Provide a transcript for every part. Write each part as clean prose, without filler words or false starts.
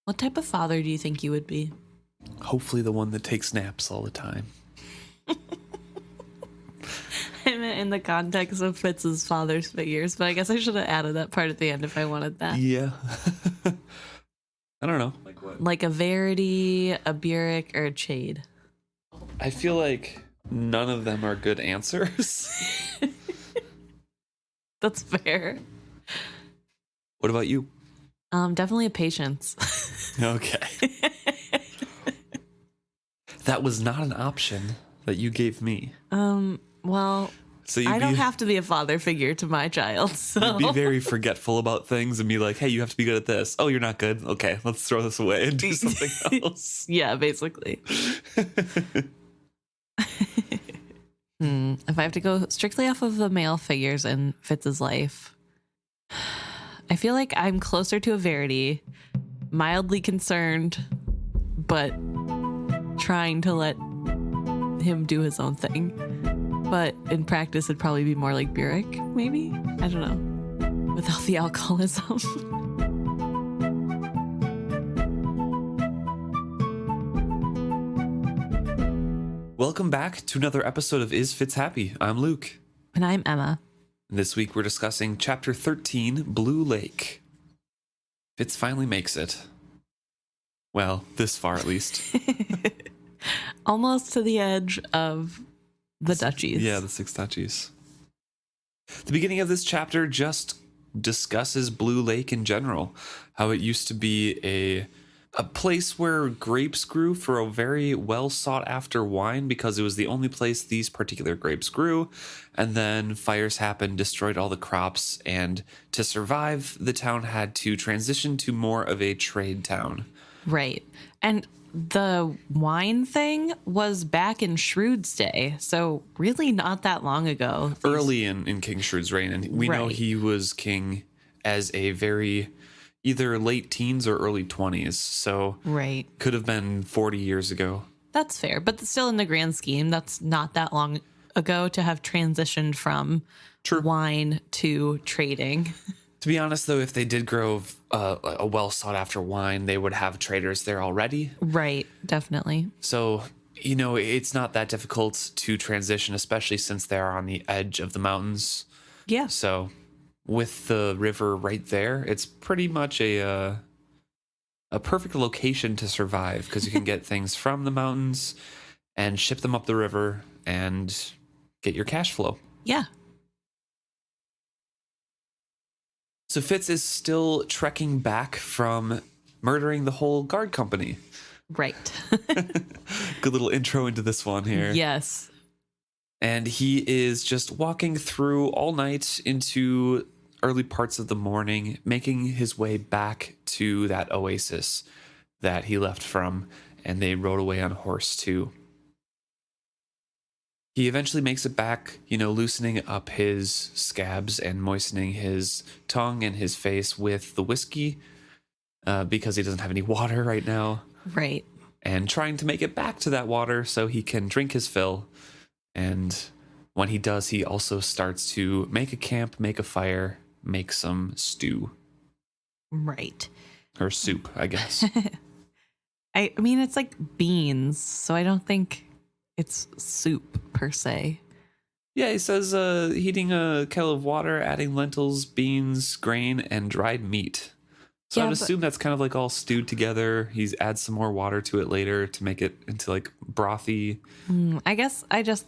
What type of father do you think you would be? Hopefully the one that takes naps all the time. I meant in the context of Fitz's father's figures, but I guess I should have added that part at the end if I wanted that. Yeah. I don't know. Like what? Like a Verity, a Burrich, or a Chade. I feel like none of them are good answers. That's fair. What about you? Definitely a Patience. Okay. That was not an option that you gave me. Well, So I don't have to be a father figure to my child, so. You'd be very forgetful about things and be like, hey, you have to be good at this. Oh, you're not good? Okay, let's throw this away and do something else. Yeah, basically. If I have to go strictly off of the male figures in Fitz's life, I feel like I'm closer to a Verity, mildly concerned, but trying to let him do his own thing. But in practice, it'd probably be more like Burrich, maybe? I don't know. Without the alcoholism. Welcome back to another episode of Is Fitz Happy? I'm Luke. And I'm Emma. This week we're discussing Chapter 13, Blue Lake. Fitz finally makes it. Well, this far at least. Almost to the edge of the duchies. Yeah, the 6 duchies. The beginning of this chapter just discusses Blue Lake in general, how it used to be a place where grapes grew for a very well sought after wine because it was the only place these particular grapes grew. And then fires happened, destroyed all the crops, and to survive, the town had to transition to more of a trade town. Right. And the wine thing was back in Shrewd's day, so really not that long ago. Early in King Shrewd's reign, and we know he was king as a very either late teens or early 20s, so could have been 40 years ago. That's fair, but still in the grand scheme, that's not that long ago to have transitioned from wine to trading. To be honest, though, if they did grow a well sought after wine, they would have traders there already. Right, definitely. So, you know, it's not that difficult to transition, especially since they're on the edge of the mountains. Yeah. So, with the river right there, it's pretty much a perfect location to survive because you can get things from the mountains and ship them up the river and get your cash flow. Yeah. So Fitz is still trekking back from murdering the whole guard company. Right. Good little intro into this one here. Yes. And he is just walking through all night into early parts of the morning, making his way back to that oasis that he left from, and they rode away on horse too. He eventually makes it back, you know, loosening up his scabs and moistening his tongue and his face with the whiskey because he doesn't have any water right now. Right. And trying to make it back to that water so he can drink his fill. And when he does, he also starts to make a camp, make a fire, make some stew. Right. Or soup, I guess. I mean, it's like beans, so I don't think it's soup per se. Yeah, he says heating a kettle of water, adding lentils, beans, grain, and dried meat. So I would assume that's kind of like all stewed together. He's adds some more water to it later to make it into like brothy. I guess I just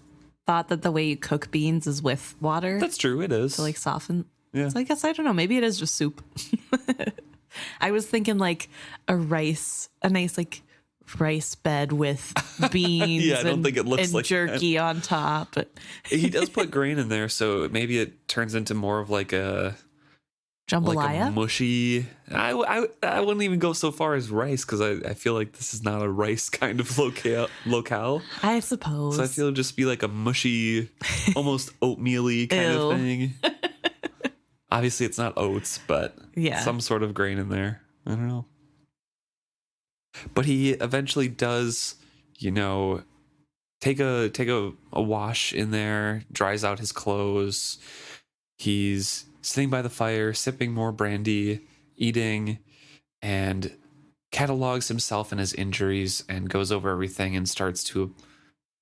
thought that the way you cook beans is with water. That's true, it is. To like soften. Yeah. So I guess I don't know. Maybe it is just soup. I was thinking like a nice like rice bed with beans yeah, I don't think it looks and like jerky on top. But he does put grain in there, so maybe it turns into more of like a jambalaya, like a mushy. I wouldn't even go so far as rice because I feel like this is not a rice kind of locale. I suppose. So I feel it'd just be like a mushy, almost oatmeal-y kind of thing. Obviously, it's not oats, but some sort of grain in there. I don't know. But he eventually does, you know, take a wash in there, dries out his clothes. He's sitting by the fire, sipping more brandy, eating, and catalogs himself and his injuries and goes over everything and starts to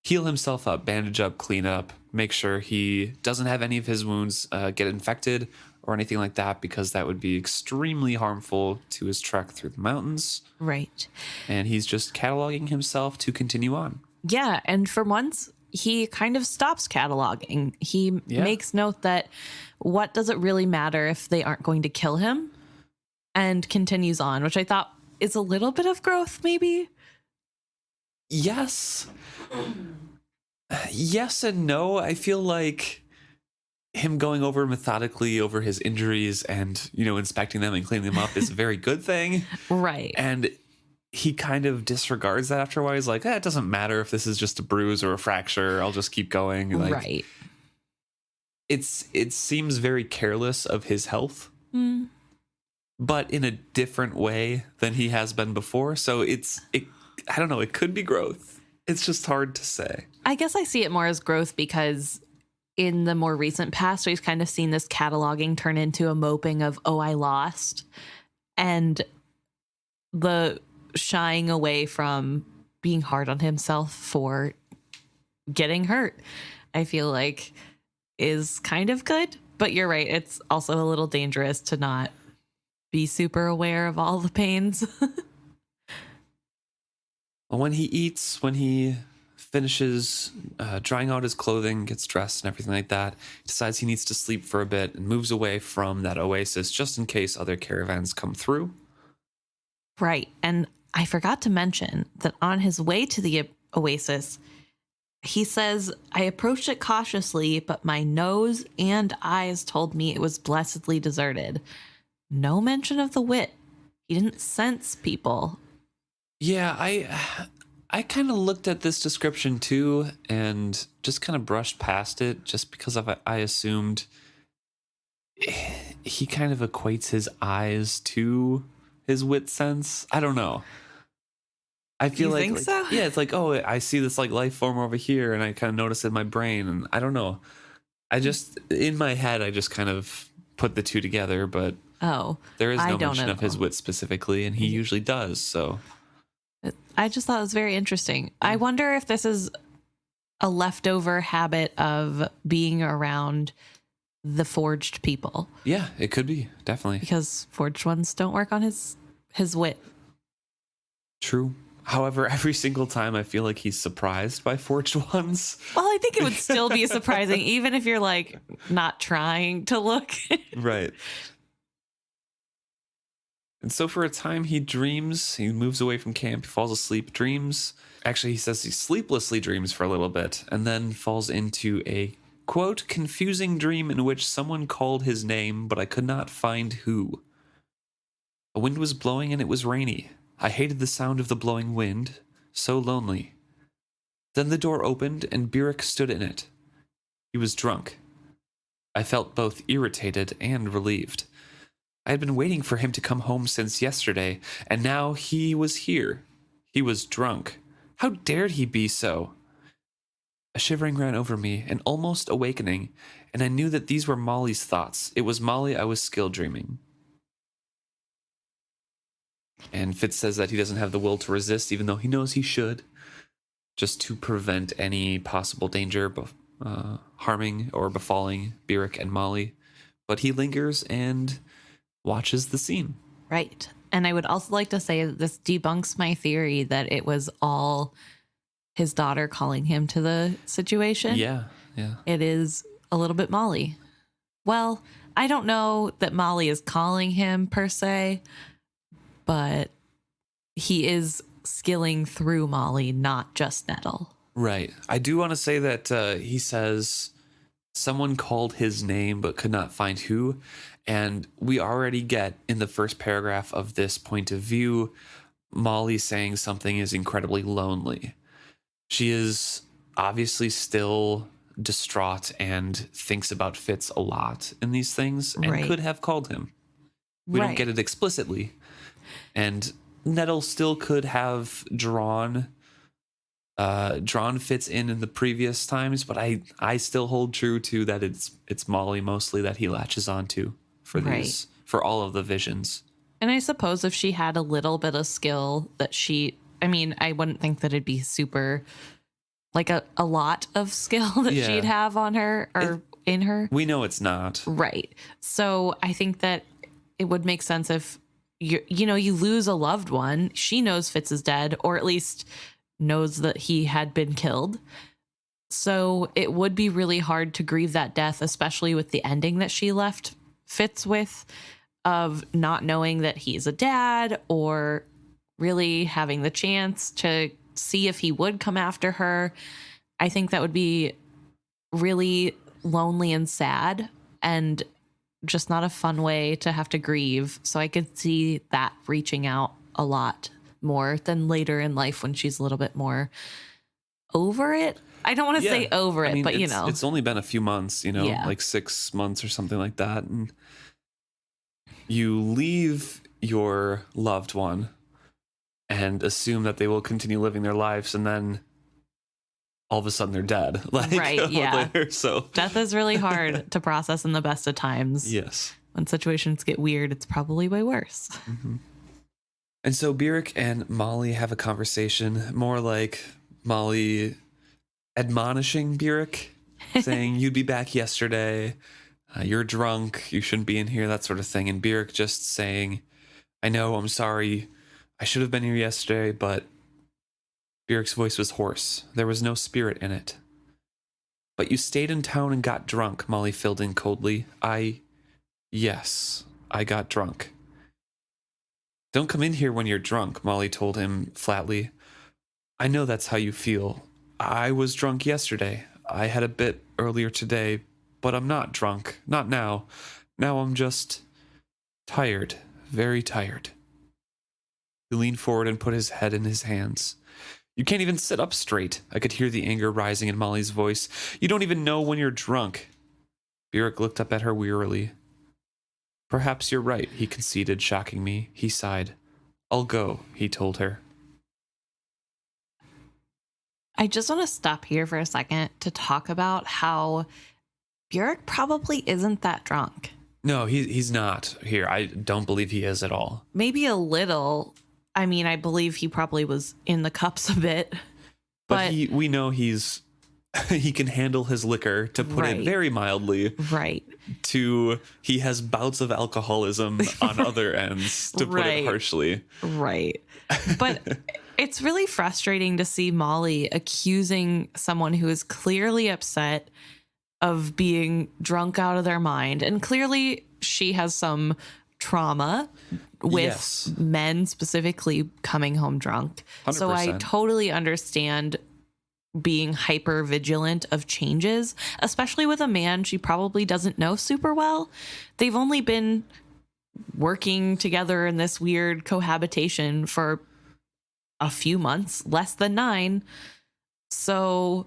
heal himself up, bandage up, clean up, make sure he doesn't have any of his wounds get infected or anything like that, because that would be extremely harmful to his trek through the mountains. Right. And he's just cataloging himself to continue on. Yeah, and for once, he kind of stops cataloging. He makes note that what does it really matter if they aren't going to kill him, and continues on, which I thought is a little bit of growth, maybe. Yes. Yes and no. I feel like him going over methodically over his injuries and, inspecting them and cleaning them up is a very good thing. Right. And he kind of disregards that after a while. He's like, it doesn't matter if this is just a bruise or a fracture. I'll just keep going. Like, right. It seems very careless of his health, but in a different way than he has been before. So I don't know. It could be growth. It's just hard to say. I guess I see it more as growth because in the more recent past, we've kind of seen this cataloging turn into a moping of, oh, I lost. And the shying away from being hard on himself for getting hurt, I feel like is kind of good. But you're right. It's also a little dangerous to not be super aware of all the pains. When he eats, when he finishes drying out his clothing, gets dressed and everything like that, he decides he needs to sleep for a bit and moves away from that oasis just in case other caravans come through. Right. And I forgot to mention that on his way to the oasis, he says, I approached it cautiously, but my nose and eyes told me it was blessedly deserted. No mention of the wit. He didn't sense people. Yeah, I kind of looked at this description too and just kind of brushed past it just because I assumed he kind of equates his eyes to his wit sense. I don't know. I feel you think so? Yeah, it's like, oh, I see this like life form over here and I kind of notice it in my brain, and I don't know. I just, in my head, I just kind of put the two together, but there is no mention of his wit specifically, and he usually does, so. I just thought it was very interesting. I wonder if this is a leftover habit of being around the forged people. Yeah, it could be, definitely. Because forged ones don't work on his wit. True. However, every single time I feel like he's surprised by forged ones. Well, I think it would still be surprising, even if you're like not trying to look. Right. And so for a time he dreams, he moves away from camp, he falls asleep, dreams. Actually, he says he sleeplessly dreams for a little bit and then falls into a, quote, confusing dream in which someone called his name, but I could not find who. A wind was blowing and it was rainy. I hated the sound of the blowing wind, so lonely. Then the door opened and Burrich stood in it. He was drunk. I felt both irritated and relieved. I had been waiting for him to come home since yesterday, and now he was here. He was drunk. How dared he be so? A shivering ran over me, an almost awakening, and I knew that these were Molly's thoughts. It was Molly I was skill dreaming. And Fitz says that he doesn't have the will to resist, even though he knows he should, just to prevent any possible danger harming or befalling Burrich and Molly. But he lingers and watches the scene. Right. And I would also like to say that this debunks my theory that it was all his daughter calling him to the situation. Yeah. It is a little bit Molly. Well, I don't know that Molly is calling him per se, but he is skilling through Molly, not just Nettle. Right. I do want to say that he says someone called his name but could not find who. And we already get in the first paragraph of this point of view, Molly saying something is incredibly lonely. She is obviously still distraught and thinks about Fitz a lot in these things and could have called him. We don't get it explicitly. And Nettle still could have drawn Fitz in the previous times, but I still hold true to that it's Molly mostly that he latches onto for these for all of the visions. And I suppose if she had a little bit of skill I wouldn't think that it'd be super, like a lot of skill that she'd have on her or in her. We know it's not. Right. So I think that it would make sense if you lose a loved one. She knows Fitz is dead, or at least knows that he had been killed. So it would be really hard to grieve that death, especially with the ending that she left Fitz with, of not knowing that he's a dad or really having the chance to see if he would come after her. I think that would be really lonely and sad and just not a fun way to have to grieve. So I could see that reaching out a lot more than later in life when she's a little bit more over it. I don't want to say over it, but it's only been a few months, like 6 months or something like that. And you leave your loved one and assume that they will continue living their lives, and then all of a sudden they're dead. Right, yeah. Later, so death is really hard to process in the best of times. Yes. When situations get weird, it's probably way worse. Mm-hmm. And so Burrich and Molly have a conversation, more like Molly admonishing Burrich, saying, "You'd be back yesterday. You're drunk. You shouldn't be in here," that sort of thing. And Burrich just saying, "I know, I'm sorry. I should have been here yesterday," but Burrich's voice was hoarse. There was no spirit in it. "But you stayed in town and got drunk," Molly filled in coldly. Yes, I got drunk." "Don't come in here when you're drunk," Molly told him flatly. "I know that's how you feel. I was drunk yesterday. I had a bit earlier today, but I'm not drunk. Not now. Now I'm just tired, very tired." He leaned forward and put his head in his hands. "You can't even sit up straight." I could hear the anger rising in Molly's voice. "You don't even know when you're drunk." Burrich looked up at her wearily. "Perhaps you're right," he conceded, shocking me. He sighed. "I'll go," he told her. I just want to stop here for a second to talk about how Burrich probably isn't that drunk. No, he's not here. I don't believe he is at all. Maybe a little. I mean, I believe he probably was in the cups a bit. But we know he can handle his liquor, to put it very mildly. Right. He has bouts of alcoholism on other ends, to put it harshly. Right. But it's really frustrating to see Molly accusing someone who is clearly upset of being drunk out of their mind. And clearly she has some trauma with men specifically coming home drunk. 100%. So I totally understand being hyper vigilant of changes, especially with a man she probably doesn't know super well. They've only been working together in this weird cohabitation for a few months, less than 9. So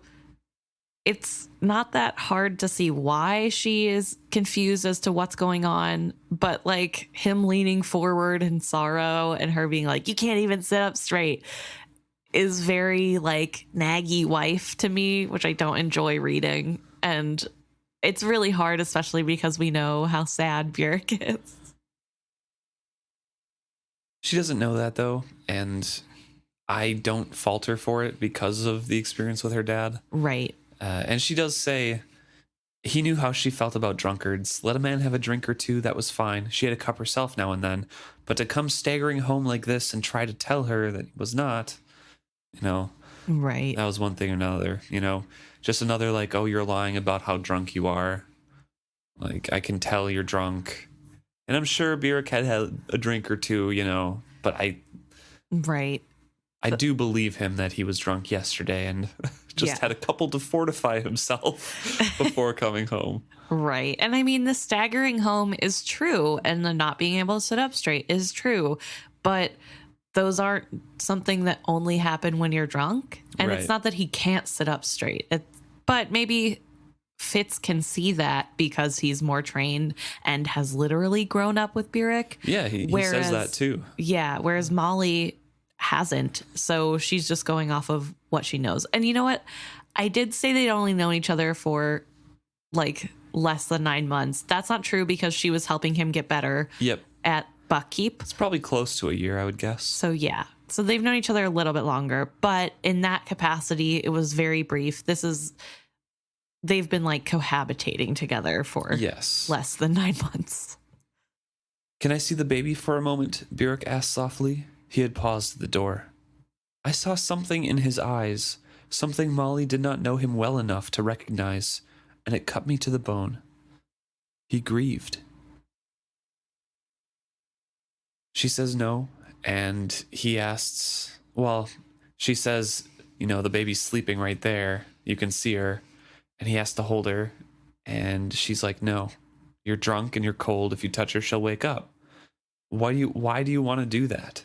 it's not that hard to see why she is confused as to what's going on, but like him leaning forward in sorrow and her being like, "You can't even sit up straight," is very like naggy wife to me, which I don't enjoy reading. And it's really hard, especially because we know how sad Burrich is. She doesn't know that though, and I don't fault her for it because of the experience with her dad. Right. And she does say, "He knew how she felt about drunkards. Let a man have a drink or two, that was fine. She had a cup herself now and then. But to come staggering home like this and try to tell her that he was not, right. That was one thing or another, just another like, oh, you're lying about how drunk you are. Like, I can tell you're drunk." And I'm sure Burrich had a drink or two, but I do believe him that he was drunk yesterday and just had a couple to fortify himself before coming home. Right. And I mean, the staggering home is true, and the not being able to sit up straight is true, but those aren't something that only happen when you're drunk. And it's not that he can't sit up straight, but maybe Fitz can see that because he's more trained and has literally grown up with Burrich. Yeah, he says that too. Yeah, whereas Molly hasn't. So she's just going off of what she knows. And you know what? I did say they'd only known each other for like less than 9 months. That's not true because she was helping him get better at Buckkeep. It's probably close to a year, I would guess. So yeah. So they've known each other a little bit longer, but in that capacity, it was very brief. They've been like cohabitating together for less than 9 months. Can I see the baby for a moment? Burrich asked softly. He had paused at the door. I saw something in his eyes, something Molly did not know him well enough to recognize, and it cut me to the bone. He grieved. She says no, and he asks, she says, the baby's sleeping right there. You can see her. And he has to hold her. And she's like, no, you're drunk and you're cold. If you touch her, she'll wake up. Why do you want to do that?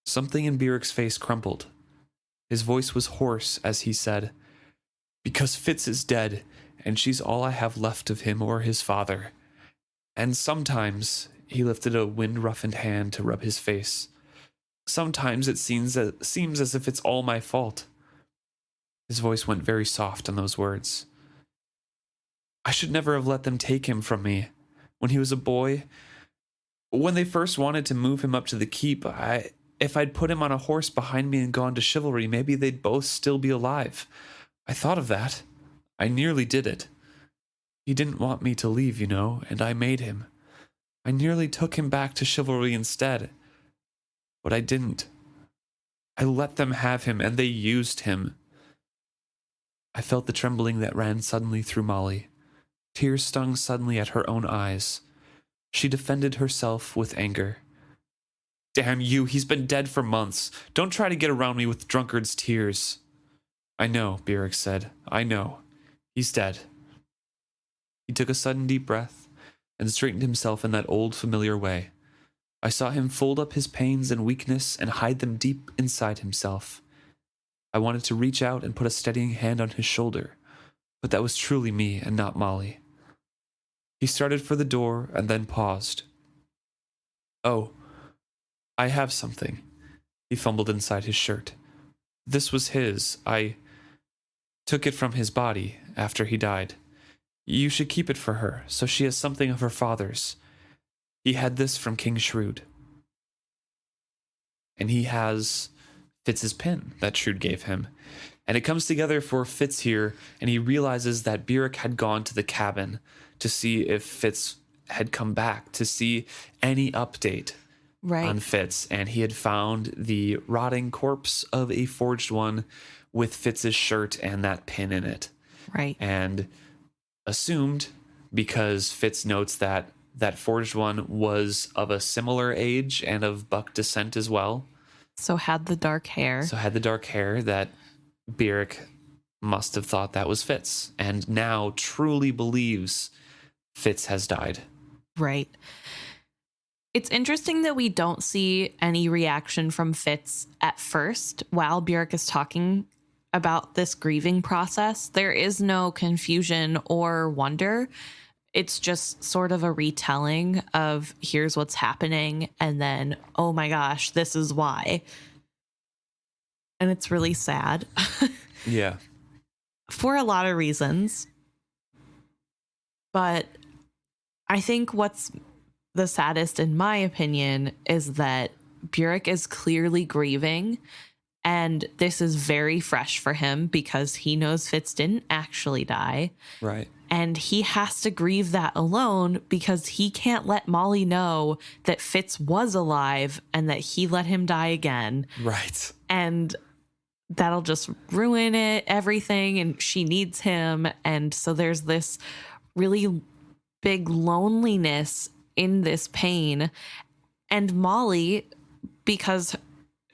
Something in Burrich's face crumpled. His voice was hoarse as he said, because Fitz is dead, and she's all I have left of him or his father. And sometimes, he lifted a wind-roughened hand to rub his face. Sometimes it seems as if it's all my fault. His voice went very soft on those words. I should never have let them take him from me. When he was a boy, when they first wanted to move him up to the keep, if I'd put him on a horse behind me and gone to chivalry, maybe they'd both still be alive. I thought of that. I nearly did it. He didn't want me to leave, and I made him. I nearly took him back to chivalry instead. But I didn't. I let them have him, and they used him. I felt the trembling that ran suddenly through Molly. Tears stung suddenly at her own eyes. She defended herself with anger. Damn you, he's been dead for months. Don't try to get around me with drunkard's tears. I know, Burrich said. I know. He's dead. He took a sudden deep breath and straightened himself in that old familiar way. I saw him fold up his pains and weakness and hide them deep inside himself. I wanted to reach out and put a steadying hand on his shoulder, but that was truly me and not Molly. He started for the door and then paused. Oh, I have something. He fumbled inside his shirt. This was his. I took it from his body after he died. You should keep it for her, so she has something of her father's. He had this from King Shrewd. And he has Fitz's pin that Shrewd gave him. And it comes together for Fitz here, and he realizes that Burrich had gone to the cabin to see if Fitz had come back, to see any update on Fitz. And he had found the rotting corpse of a forged one with Fitz's shirt and that pin in it. Right. And assumed, because Fitz notes that that forged one was of a similar age and of Buck descent as well. So had the dark hair. That Burrich must have thought that was Fitz, and now truly believes Fitz has died. Right. It's interesting that we don't see any reaction from Fitz at first while Burrich is talking about this grieving process. There is no confusion or wonder. It's just sort of a retelling of here's what's happening, and then, oh my gosh, this is why. And it's really sad. Yeah. For a lot of reasons. But I think what's the saddest, in my opinion, is that Burrich is clearly grieving. And this is very fresh for him because he knows Fitz didn't actually die. Right. And he has to grieve that alone because he can't let Molly know that Fitz was alive and that he let him die again. Right. And that'll just ruin everything. And she needs him. And so there's this really big loneliness in this pain. And Molly, because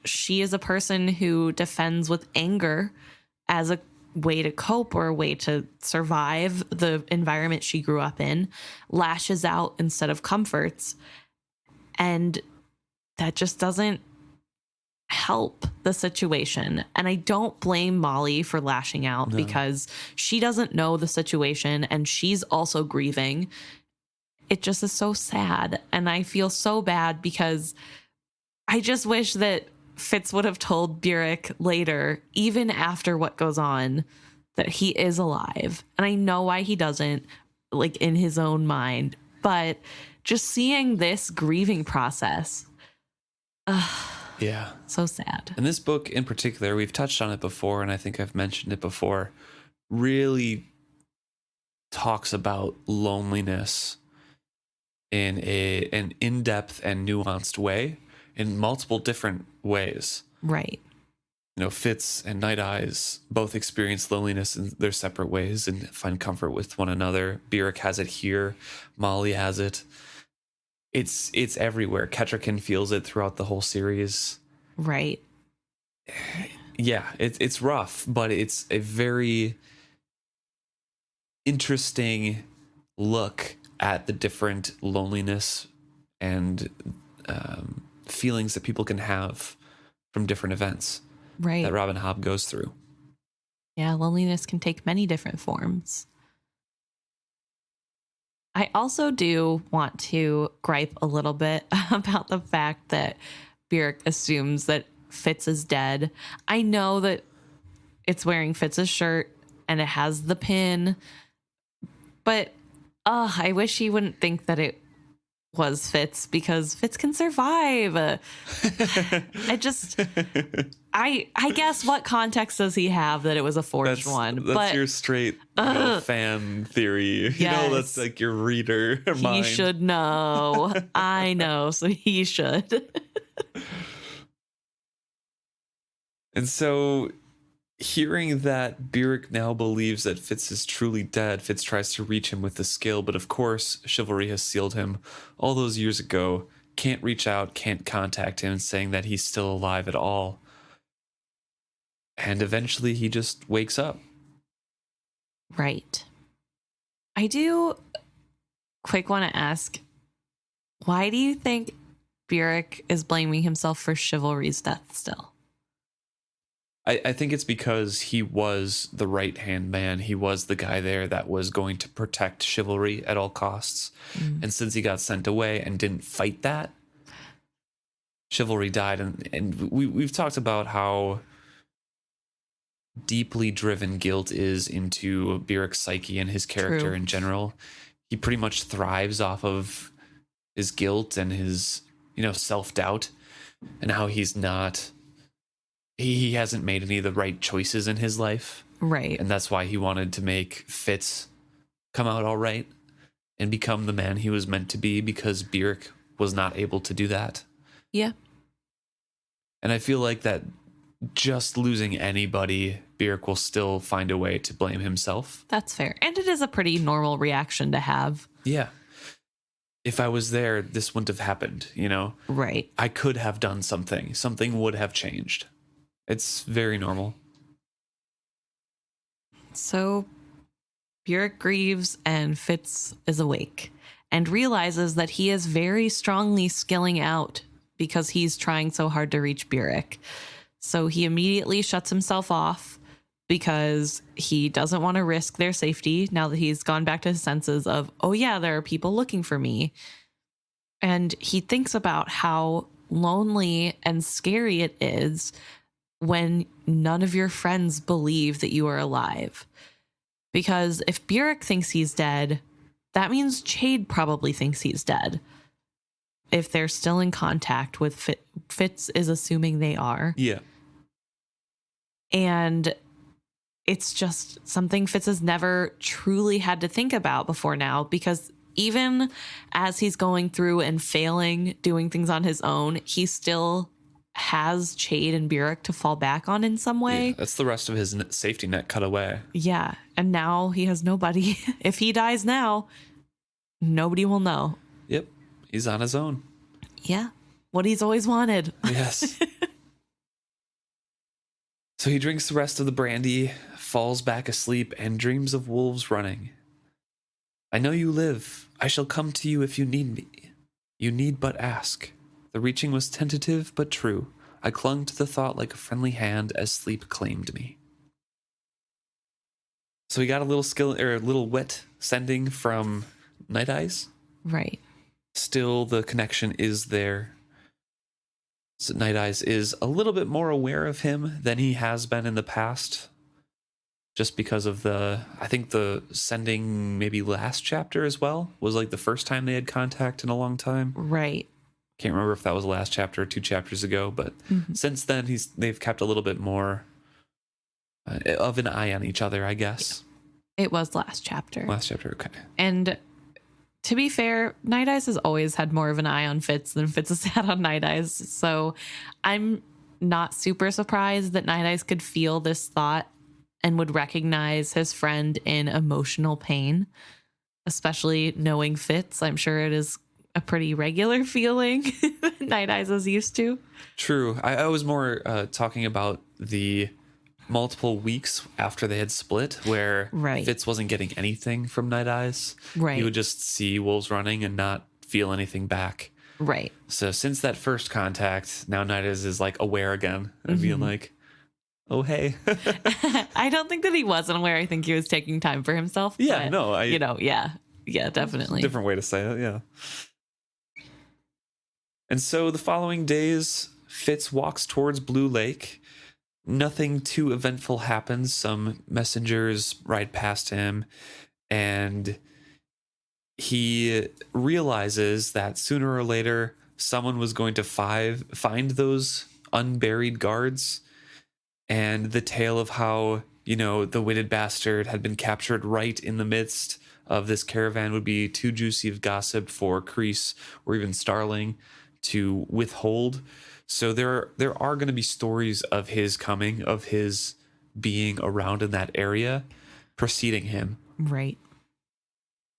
she is a person who defends with anger as a way to cope or a way to survive the environment she grew up in, lashes out instead of comforts. And that just doesn't help the situation. And I don't blame Molly for lashing out because she doesn't know the situation and she's also grieving. It just is so sad. And I feel so bad because I just wish that Fitz would have told Burrich later, even after what goes on, that he is alive. And I know why he doesn't, like in his own mind, but just seeing this grieving process. Yeah. So sad. And this book in particular, we've touched on it before, and I think I've mentioned it before, really talks about loneliness in an in-depth and nuanced way, in multiple different ways. Right. You know, Fitz and Night Eyes both experience loneliness in their separate ways and find comfort with one another. Burrich has it here. Molly has it. It's everywhere. Kettrican feels it throughout the whole series. Right. Yeah, it's rough, but it's a very interesting look at the different loneliness and feelings that people can have from different events Right. that Robin Hobb goes through. Yeah, loneliness can take many different forms. I also do want to gripe a little bit about the fact that Burrich assumes that Fitz is dead. I know that it's wearing Fitz's shirt and it has the pin, but I wish he wouldn't think that it was Fitz, because Fitz can survive. I guess what context does he have that it was a forged one? That's but your straight fan theory. Yes. You know, that's like your reader mind. He should know. I know, so he should. And so, hearing that Burrich now believes that Fitz is truly dead, Fitz tries to reach him with the skill, but of course, Chivalry has sealed him all those years ago. Can't reach out, can't contact him, saying that he's still alive at all. And eventually he just wakes up. Right. I do quick want to ask, why do you think Burrich is blaming himself for Chivalry's death still? I think it's because he was the right-hand man. He was the guy there that was going to protect Chivalry at all costs. And since he got sent away and didn't fight that, Chivalry died. And we've talked about how deeply driven guilt is into Burrich's psyche and his character True. in general. He pretty much thrives off of his guilt and his, self-doubt, and how he's not... He hasn't made any of the right choices in his life. Right. And that's why he wanted to make Fitz come out all right and become the man he was meant to be, because Burrich was not able to do that. Yeah. And I feel like that just losing anybody, Burrich will still find a way to blame himself. That's fair. And it is a pretty normal reaction to have. Yeah. If I was there, this wouldn't have happened, Right. I could have done something. Something would have changed. It's very normal. So Burrich grieves and Fitz is awake and realizes that he is very strongly skilling out because he's trying so hard to reach Burrich. So he immediately shuts himself off because he doesn't want to risk their safety now that he's gone back to his senses of, oh yeah, there are people looking for me. And he thinks about how lonely and scary it is when none of your friends believe that you are alive. Because if Burrich thinks he's dead, that means Chade probably thinks he's dead. If they're still in contact with Fitz is assuming they are. Yeah. And it's just something Fitz has never truly had to think about before now, because even as he's going through and failing, doing things on his own, he still has Chade and Burrich to fall back on in some way. Yeah, that's the rest of his safety net cut away. Yeah. And now he has nobody. If he dies now, nobody will know. Yep. He's on his own. Yeah. What he's always wanted. Yes. So he drinks the rest of the brandy, falls back asleep, and dreams of wolves running. I know you live. I shall come to you if you need me. You need but ask. The reaching was tentative but true. I clung to the thought like a friendly hand as sleep claimed me. So he got a little skill or a little wet sending from Night Eyes. Right. Still, the connection is there. So Night Eyes is a little bit more aware of him than he has been in the past. just because of I think the sending maybe last chapter as well was like the first time they had contact in a long time. Right. Can't remember if that was the last chapter or 2 chapters ago, but since then they've kept a little bit more of an eye on each other, I guess. It was last chapter. Last chapter, okay. And to be fair, Night Eyes has always had more of an eye on Fitz than Fitz has had on Night Eyes. So I'm not super surprised that Night Eyes could feel this thought and would recognize his friend in emotional pain, especially knowing Fitz. I'm sure it is a pretty regular feeling that Night Eyes is used to. True. I was more talking about the multiple weeks after they had split where Fitz wasn't getting anything from Night Eyes. Right. He would just see wolves running and not feel anything back. Right. So since that first contact, now Night Eyes is like aware again and being like, oh, hey. I don't think that he wasn't aware. I think he was taking time for himself. Yeah, but, no. Yeah, definitely. Different way to say it, yeah. And so the following days, Fitz walks towards Blue Lake. Nothing too eventful happens. Some messengers ride past him, and he realizes that sooner or later someone was going to find those unburied guards, and the tale of how, the witted bastard had been captured right in the midst of this caravan would be too juicy of gossip for Kreese or even Starling to withhold. So there are going to be stories of his coming, of his being around in that area, preceding him. Right.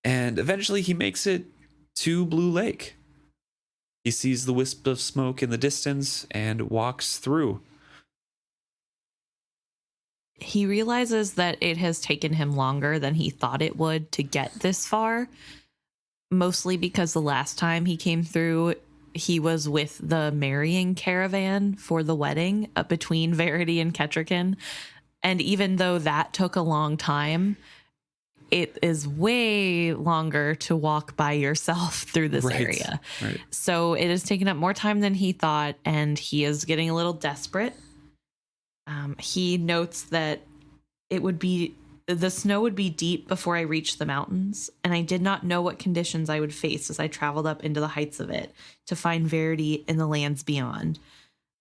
And eventually he makes it to Blue Lake. He sees the wisp of smoke in the distance and walks through. He realizes that it has taken him longer than he thought it would to get this far, mostly because the last time he came through, he was with the marrying caravan for the wedding between Verity and Kettricken. And even though that took a long time, it is way longer to walk by yourself through this area. Right. So it has taken up more time than he thought, and he is getting a little desperate. He notes that the snow would be deep before I reached the mountains, and I did not know what conditions I would face as I traveled up into the heights of it to find Verity in the lands beyond.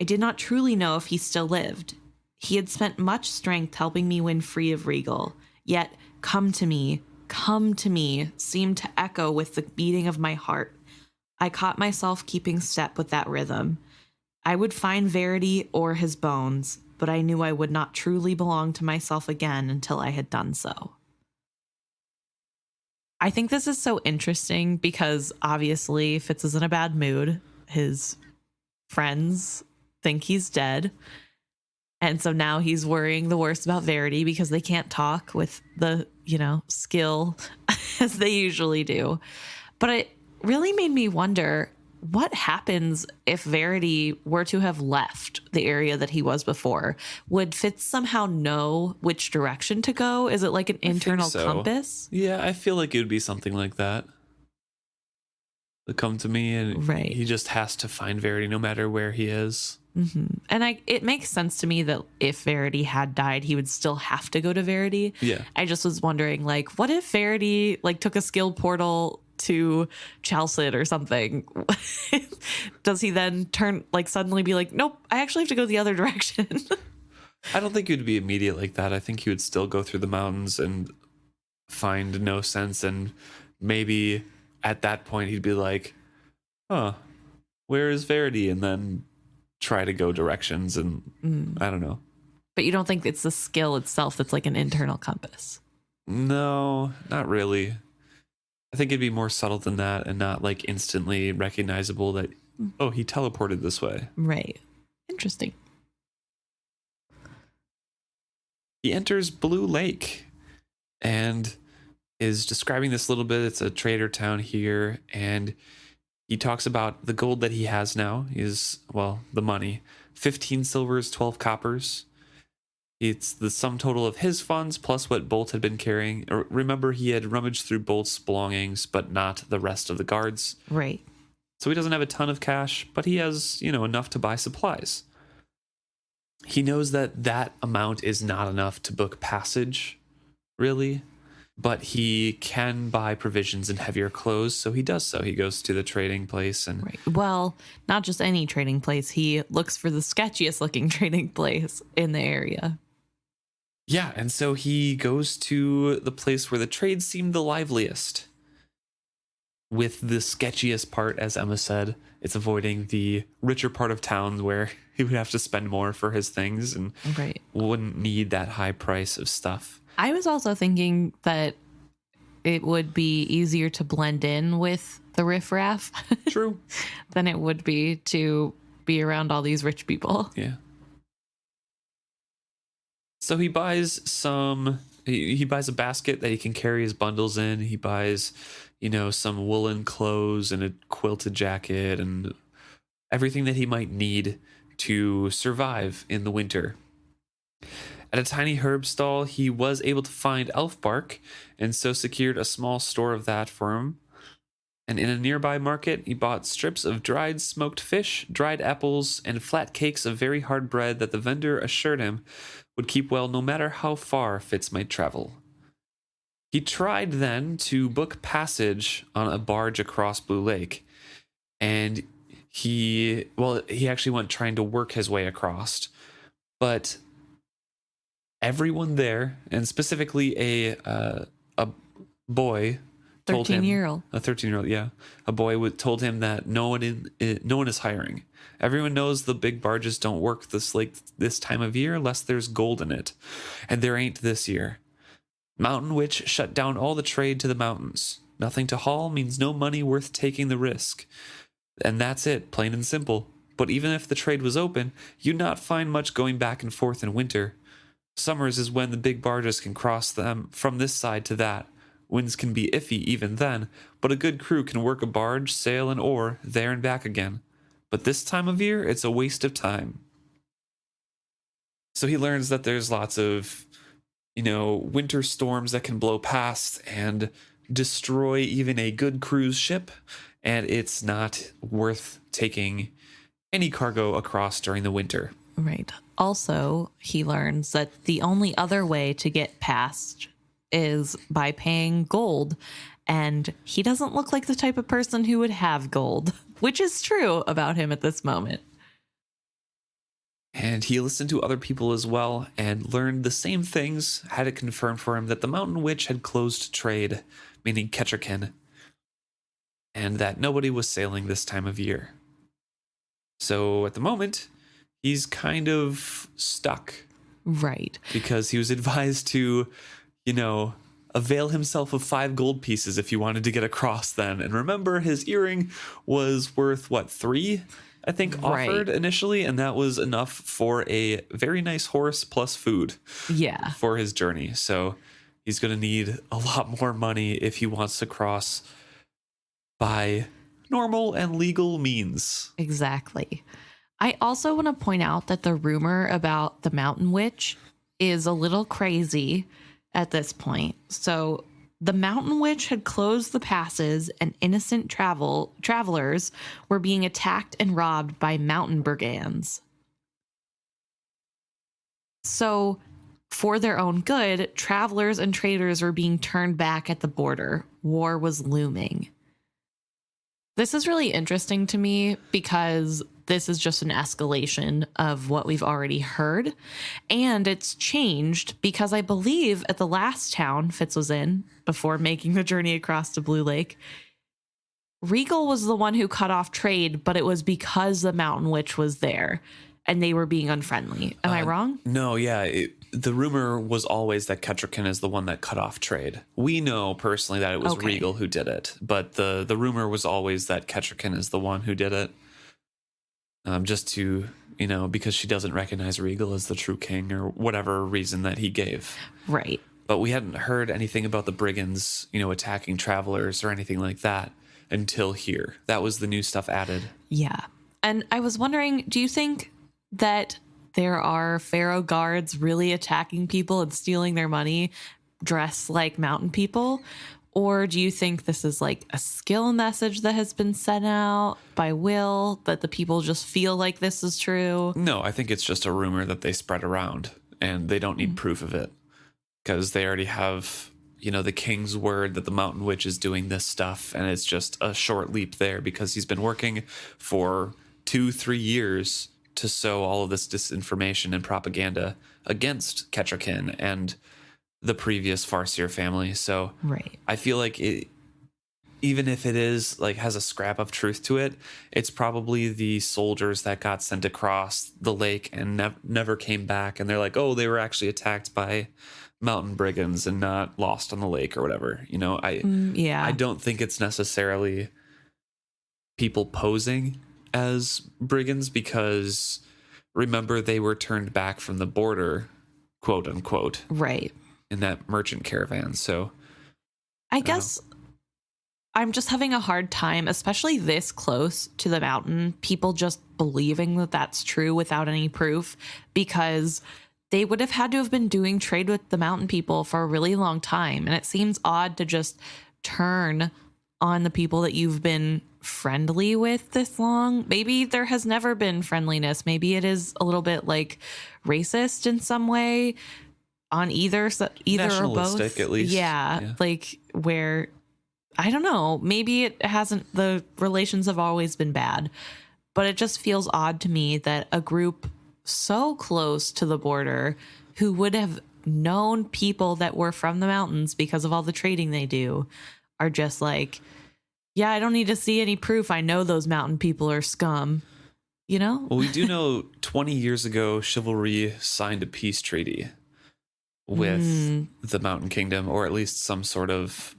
I did not truly know if he still lived. He had spent much strength helping me win free of Regal, yet come to me, seemed to echo with the beating of my heart. I caught myself keeping step with that rhythm. I would find Verity or his bones, but I knew I would not truly belong to myself again until I had done so. I think this is so interesting because obviously Fitz is in a bad mood. His friends think he's dead. And so now he's worrying the worst about Verity because they can't talk with the, skill as they usually do. But it really made me wonder, what happens if Verity were to have left the area that he was before? Would Fitz somehow know which direction to go? Is it like an internal compass? Yeah, I feel like it would be something like that. They'll come to me and he just has to find Verity no matter where he is. Mm-hmm. And it makes sense to me that if Verity had died, he would still have to go to Verity. Yeah. I just was wondering, what if Verity took a skill portal to Chalcid or something? Does he then turn suddenly be like, nope, I actually have to go the other direction? I don't think it would be immediate like that. I think he would still go through the mountains and find no sense, and maybe at that point he'd be like, where is Verity? And then try to go directions, and I don't know. But you don't think it's the skill itself that's like an internal compass? No, not really. I think it'd be more subtle than that and not instantly recognizable that, he teleported this way. Right. Interesting. He enters Blue Lake and is describing this a little bit. It's a trader town here, and he talks about the gold that he has now is, the money. 15 silvers, 12 coppers. It's the sum total of his funds plus what Bolt had been carrying. Remember, he had rummaged through Bolt's belongings, but not the rest of the guards. Right. So he doesn't have a ton of cash, but he has, enough to buy supplies. He knows that that amount is not enough to book passage, really, but he can buy provisions and heavier clothes, so he does so. He goes to the trading place and Right. Well, not just any trading place. He looks for the sketchiest looking trading place in the area. yeah, and so he goes to the place where the trade seemed the liveliest. With the sketchiest part, as Emma said, it's avoiding the richer part of town where he would have to spend more for his things and Right. wouldn't need that high price of stuff. I was also thinking that it would be easier to blend in with the riffraff True. than it would be to be around all these rich people. Yeah. So he buys he buys a basket that he can carry his bundles in. He buys, some woolen clothes and a quilted jacket and everything that he might need to survive in the winter. At a tiny herb stall, he was able to find elf bark and so secured a small store of that for him. And in a nearby market, he bought strips of dried smoked fish, dried apples, and flat cakes of very hard bread that the vendor assured him would keep well no matter how far Fitz might travel. He tried then to book passage on a barge across Blue Lake, and he actually went trying to work his way across, but everyone there, and specifically a boy, told him, 13-year-old. a 13-year-old, yeah, a boy told him that no one is hiring. Everyone knows the big barges don't work this lake this time of year unless there's gold in it, and there ain't this year. Mountain Witch shut down all the trade to the mountains. Nothing to haul means no money worth taking the risk. And that's it, plain and simple. But even if the trade was open, you'd not find much going back and forth in winter. Summers is when the big barges can cross them from this side to that. Winds can be iffy even then, but a good crew can work a barge, sail, and oar there and back again. But this time of year, it's a waste of time. So he learns that there's lots of, winter storms that can blow past and destroy even a good cruise ship, and it's not worth taking any cargo across during the winter. Right. Also, he learns that the only other way to get past is by paying gold, and he doesn't look like the type of person who would have gold, which is true about him at this moment. And he listened to other people as well and learned the same things, had it confirmed for him that the Mountain Witch had closed trade, meaning Ketchikan, and that nobody was sailing this time of year. So at the moment, he's kind of stuck. Right. Because he was advised to, avail himself of 5 gold pieces if he wanted to get across then. And remember, his earring was worth, 3? I think offered initially, and that was enough for a very nice horse plus food for his journey. So he's going to need a lot more money if he wants to cross by normal and legal means. Exactly. I also want to point out that the rumor about the Mountain Witch is a little crazy at this point. So the Mountain Witch had closed the passes and innocent travelers were being attacked and robbed by mountain brigands. So for their own good, travelers and traders were being turned back at the border. War was looming. This is really interesting to me because this is just an escalation of what we've already heard. And it's changed because I believe at the last town Fitz was in before making the journey across to Blue Lake, Regal was the one who cut off trade, but it was because the Mountain Witch was there and they were being unfriendly. Am I wrong? No, yeah. The rumor was always that Ketchikan is the one that cut off trade. We know personally that it was Regal who did it, but the rumor was always that Ketchikan is the one who did it. Just to, because she doesn't recognize Regal as the true king or whatever reason that he gave. Right. But we hadn't heard anything about the brigands, attacking travelers or anything like that until here. That was the new stuff added. Yeah. And I was wondering, do you think that there are pharaoh guards really attacking people and stealing their money dressed like mountain people? Or do you think this is like a skill message that has been sent out by Will, that the people just feel like this is true? No, I think it's just a rumor that they spread around and they don't need proof of it because they already have, the king's word that the Mountain Witch is doing this stuff. And it's just a short leap there because he's been working for 2-3 years to sow all of this disinformation and propaganda against Kettrakin and the previous Farseer family. So right. I feel like it, even if it is like has a scrap of truth to it, it's probably the soldiers that got sent across the lake and never came back. And they're like, oh, they were actually attacked by mountain brigands and not lost on the lake or whatever. I don't think it's necessarily people posing as brigands because remember they were turned back from the border, quote unquote. Right. In that merchant caravan. So I guess I'm just having a hard time, especially this close to the mountain, people just believing that that's true without any proof, because they would have had to have been doing trade with the mountain people for a really long time. And it seems odd to just turn on the people that you've been friendly with this long. Maybe there has never been friendliness. Maybe it is a little bit like racist in some way. On either or both, at least. Yeah, like where, I don't know, maybe it hasn't, the relations have always been bad, but it just feels odd to me that a group so close to the border who would have known people that were from the mountains because of all the trading they do are just like, yeah, I don't need to see any proof. I know those mountain people are scum, Well, we do know 20 years ago, Chivalry signed a peace treaty with the Mountain Kingdom, or at least some sort of,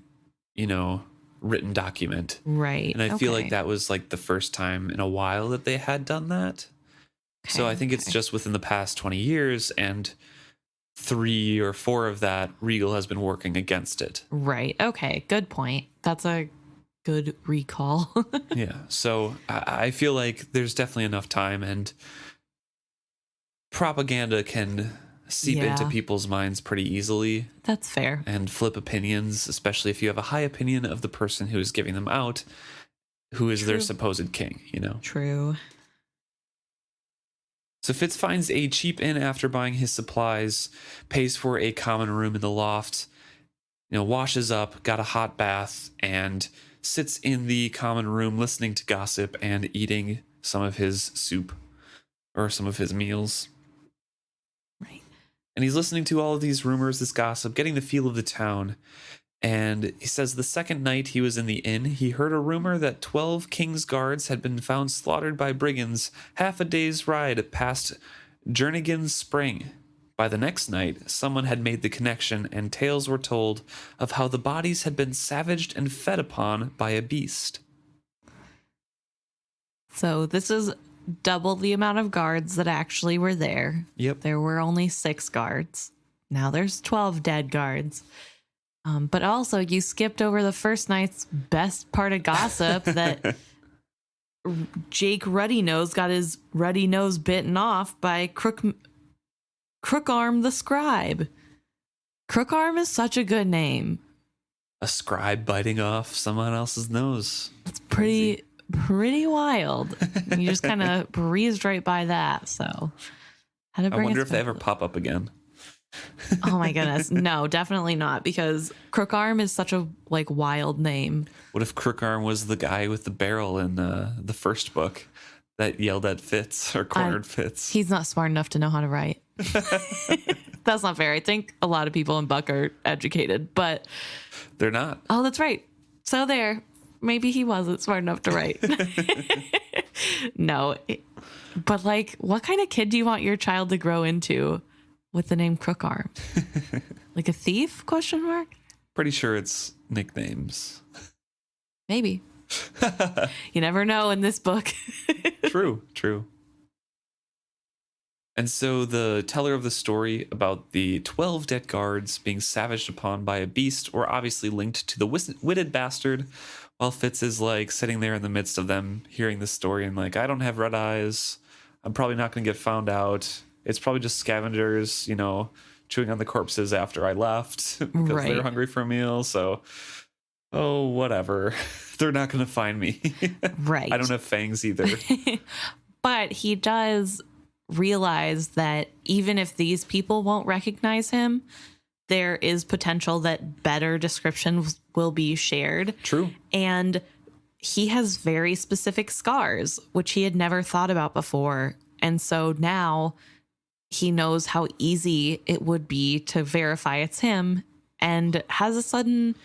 written document. Right. And I feel like that was like the first time in a while that they had done that. Okay, so I think it's just within the past 20 years, and 3 or 4 of that, Regal has been working against it. Right. Okay. Good point. That's a good recall. Yeah. So I feel like there's definitely enough time, and propaganda can seep into people's minds pretty easily. That's fair. And flip opinions, especially if you have a high opinion of the person who is giving them out, who is their supposed king, True. So Fitz finds a cheap inn after buying his supplies, pays for a common room in the loft, washes up, got a hot bath, and sits in the common room listening to gossip and eating some of his soup or some of his meals. Right. And he's listening to all of these rumors, this gossip, getting the feel of the town. And he says the second night he was in the inn, he heard a rumor that 12 king's guards had been found slaughtered by brigands half a day's ride past Jernigan's Spring. By the next night, someone had made the connection, and tales were told of how the bodies had been savaged and fed upon by a beast. So this is double the amount of guards that actually were there. Yep. There were only 6 guards. Now there's 12 dead guards. But also you skipped over the first night's best part of gossip that Jake Ruddy Nose got his ruddy nose bitten off by Crookarm the Scribe. Crookarm is such a good name. A scribe biting off someone else's nose. It's pretty wild. You just kind of breezed right by that. So I wonder if they ever pop up again. Oh my goodness. No, definitely not, because Crookarm is such a wild name. What if Crookarm was the guy with the barrel in the first book that yelled at Fitz or cornered Fitz? He's not smart enough to know how to write. That's not fair. I think a lot of people in Buck are educated, but they're not. Oh, that's right. So there. Maybe he wasn't smart enough to write. No. But what kind of kid do you want your child to grow into with the name Crookarm? Like a thief? Question mark? Pretty sure it's nicknames. Maybe. You never know in this book. True. And so the teller of the story about the 12 dead guards being savaged upon by a beast were obviously linked to the witted bastard, while Fitz is sitting there in the midst of them hearing the story and I don't have red eyes. I'm probably not going to get found out. It's probably just scavengers, chewing on the corpses after I left because they're hungry for a meal. So oh, whatever. They're not going to find me. Right. I don't have fangs either. But he does realize that even if these people won't recognize him, there is potential that better descriptions will be shared. True. And he has very specific scars, which he had never thought about before. And so now he knows how easy it would be to verify it's him, and has a sudden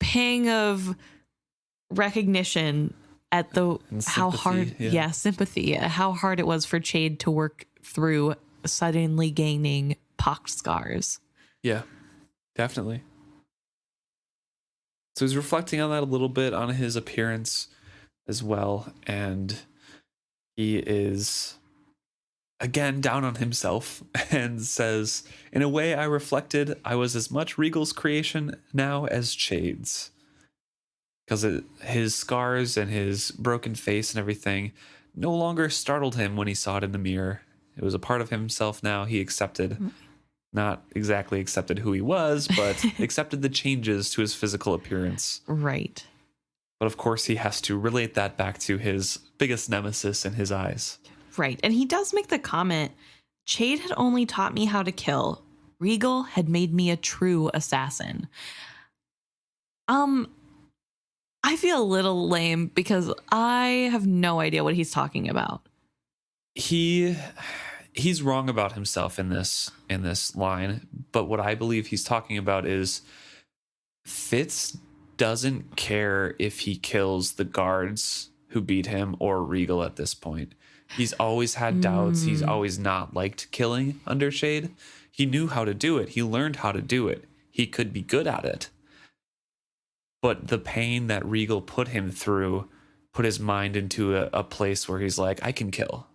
pang of recognition at the how hard sympathy, how hard it was for Chade to work through suddenly gaining pocked scars. Yeah, definitely. So he's reflecting on that a little bit, on his appearance as well, and he is again down on himself and says, in a way I reflected I was as much Regal's creation now as Chade's. Because his scars and his broken face and everything no longer startled him when he saw it in the mirror. It was a part of himself now he accepted. Not exactly accepted who he was, but accepted the changes to his physical appearance. Right. But of course, he has to relate that back to his biggest nemesis in his eyes. Right. And he does make the comment, Chade had only taught me how to kill. Regal had made me a true assassin. I feel a little lame because I have no idea what he's talking about. He's wrong about himself in this line, but what I believe he's talking about is Fitz doesn't care if he kills the guards who beat him or Regal at this point. He's always had doubts. He's always not liked killing under Chade. He knew how to do it. He learned how to do it. He could be good at it. But the pain that Regal put him through put his mind into a place where he's like, I can kill.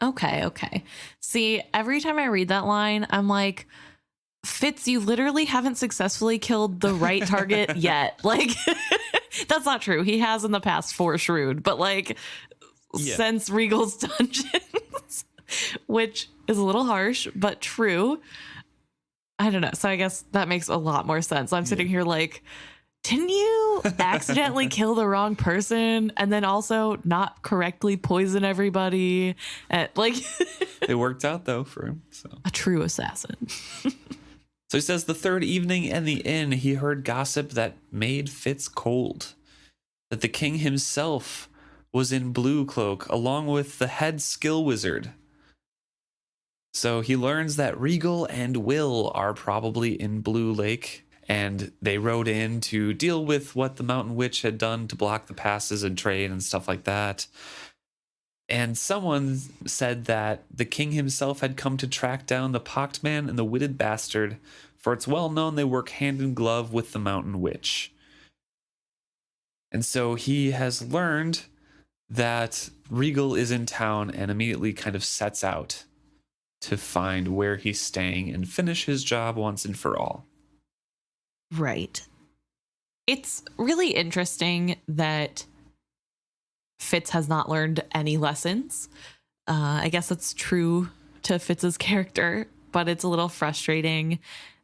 Okay. See, every time I read that line, I'm like, Fitz, you literally haven't successfully killed the right target yet. Like, that's not true. He has in the past for Shrewd, but like, since Regal's dungeons, which is a little harsh, but true. I don't know. So I guess that makes a lot more sense. I'm sitting here like, didn't you accidentally kill the wrong person and then also not correctly poison everybody? Like, it worked out though for him. So a true assassin. So he says the third evening in the inn, he heard gossip that made Fitz cold. That the king himself was in Blue Cloak along with the head skill wizard. So he learns that Regal and Will are probably in Blue Lake, and they rode in to deal with what the Mountain Witch had done to block the passes and trade and stuff like that. And someone said that the king himself had come to track down the Pocked Man and the Witted Bastard, for it's well known they work hand in glove with the Mountain Witch. And so he has learned that Regal is in town and immediately kind of sets out to find where he's staying and finish his job once and for all. Right. It's really interesting that Fitz has not learned any lessons. I guess that's true to Fitz's character, but it's a little frustrating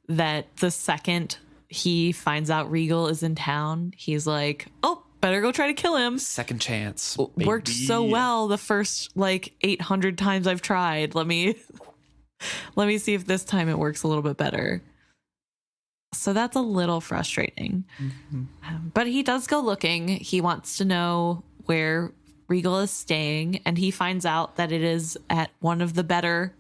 that the second he finds out Regal is in town, he's like, oh, better go try to kill him. Second chance. Worked so well the first 800 times I've tried. Let me see if this time it works a little bit better. So that's a little frustrating. Mm-hmm. But he does go looking. He wants to know where Regal is staying, and he finds out that it is at one of the better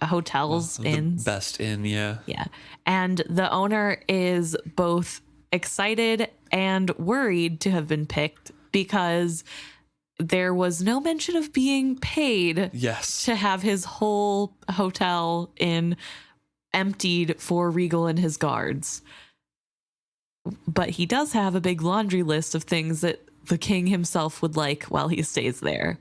hotels, inns. The best inn, yeah. Yeah. And the owner is both excited and worried to have been picked because there was no mention of being paid to have his whole hotel inn emptied for Regal and his guards. But he does have a big laundry list of things that the king himself would like while he stays there.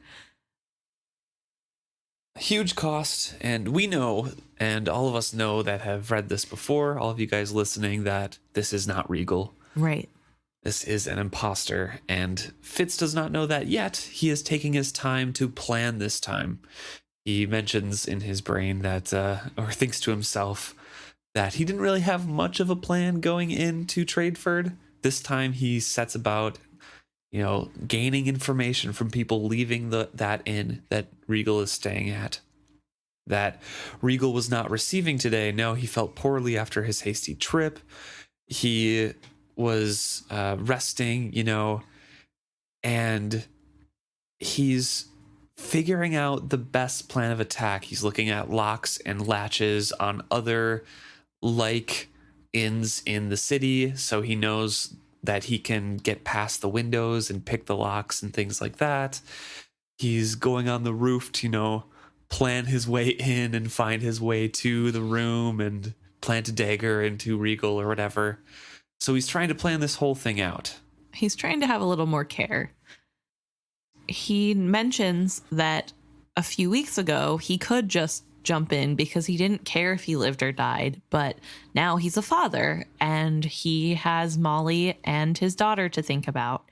Huge cost, and we know, and all of us know that have read this before, all of you guys listening, that this is not Regal. Right. This is an imposter, and Fitz does not know that yet. He is taking his time to plan this time. He mentions in his brain that, or thinks to himself, that he didn't really have much of a plan going into Tradeford, this time he sets about, gaining information from people leaving that inn that Regal is staying at. That Regal was not receiving today. No, he felt poorly after his hasty trip. He was resting, and he's figuring out the best plan of attack. He's looking at locks and latches on other inns in the city, so he knows that he can get past the windows and pick the locks and things like that. He's going on the roof to, plan his way in and find his way to the room and plant a dagger into Regal or whatever. So he's trying to plan this whole thing out. He's trying to have a little more care. He mentions that a few weeks ago he could just jump in because he didn't care if he lived or died, but now he's a father and he has Molly and his daughter to think about.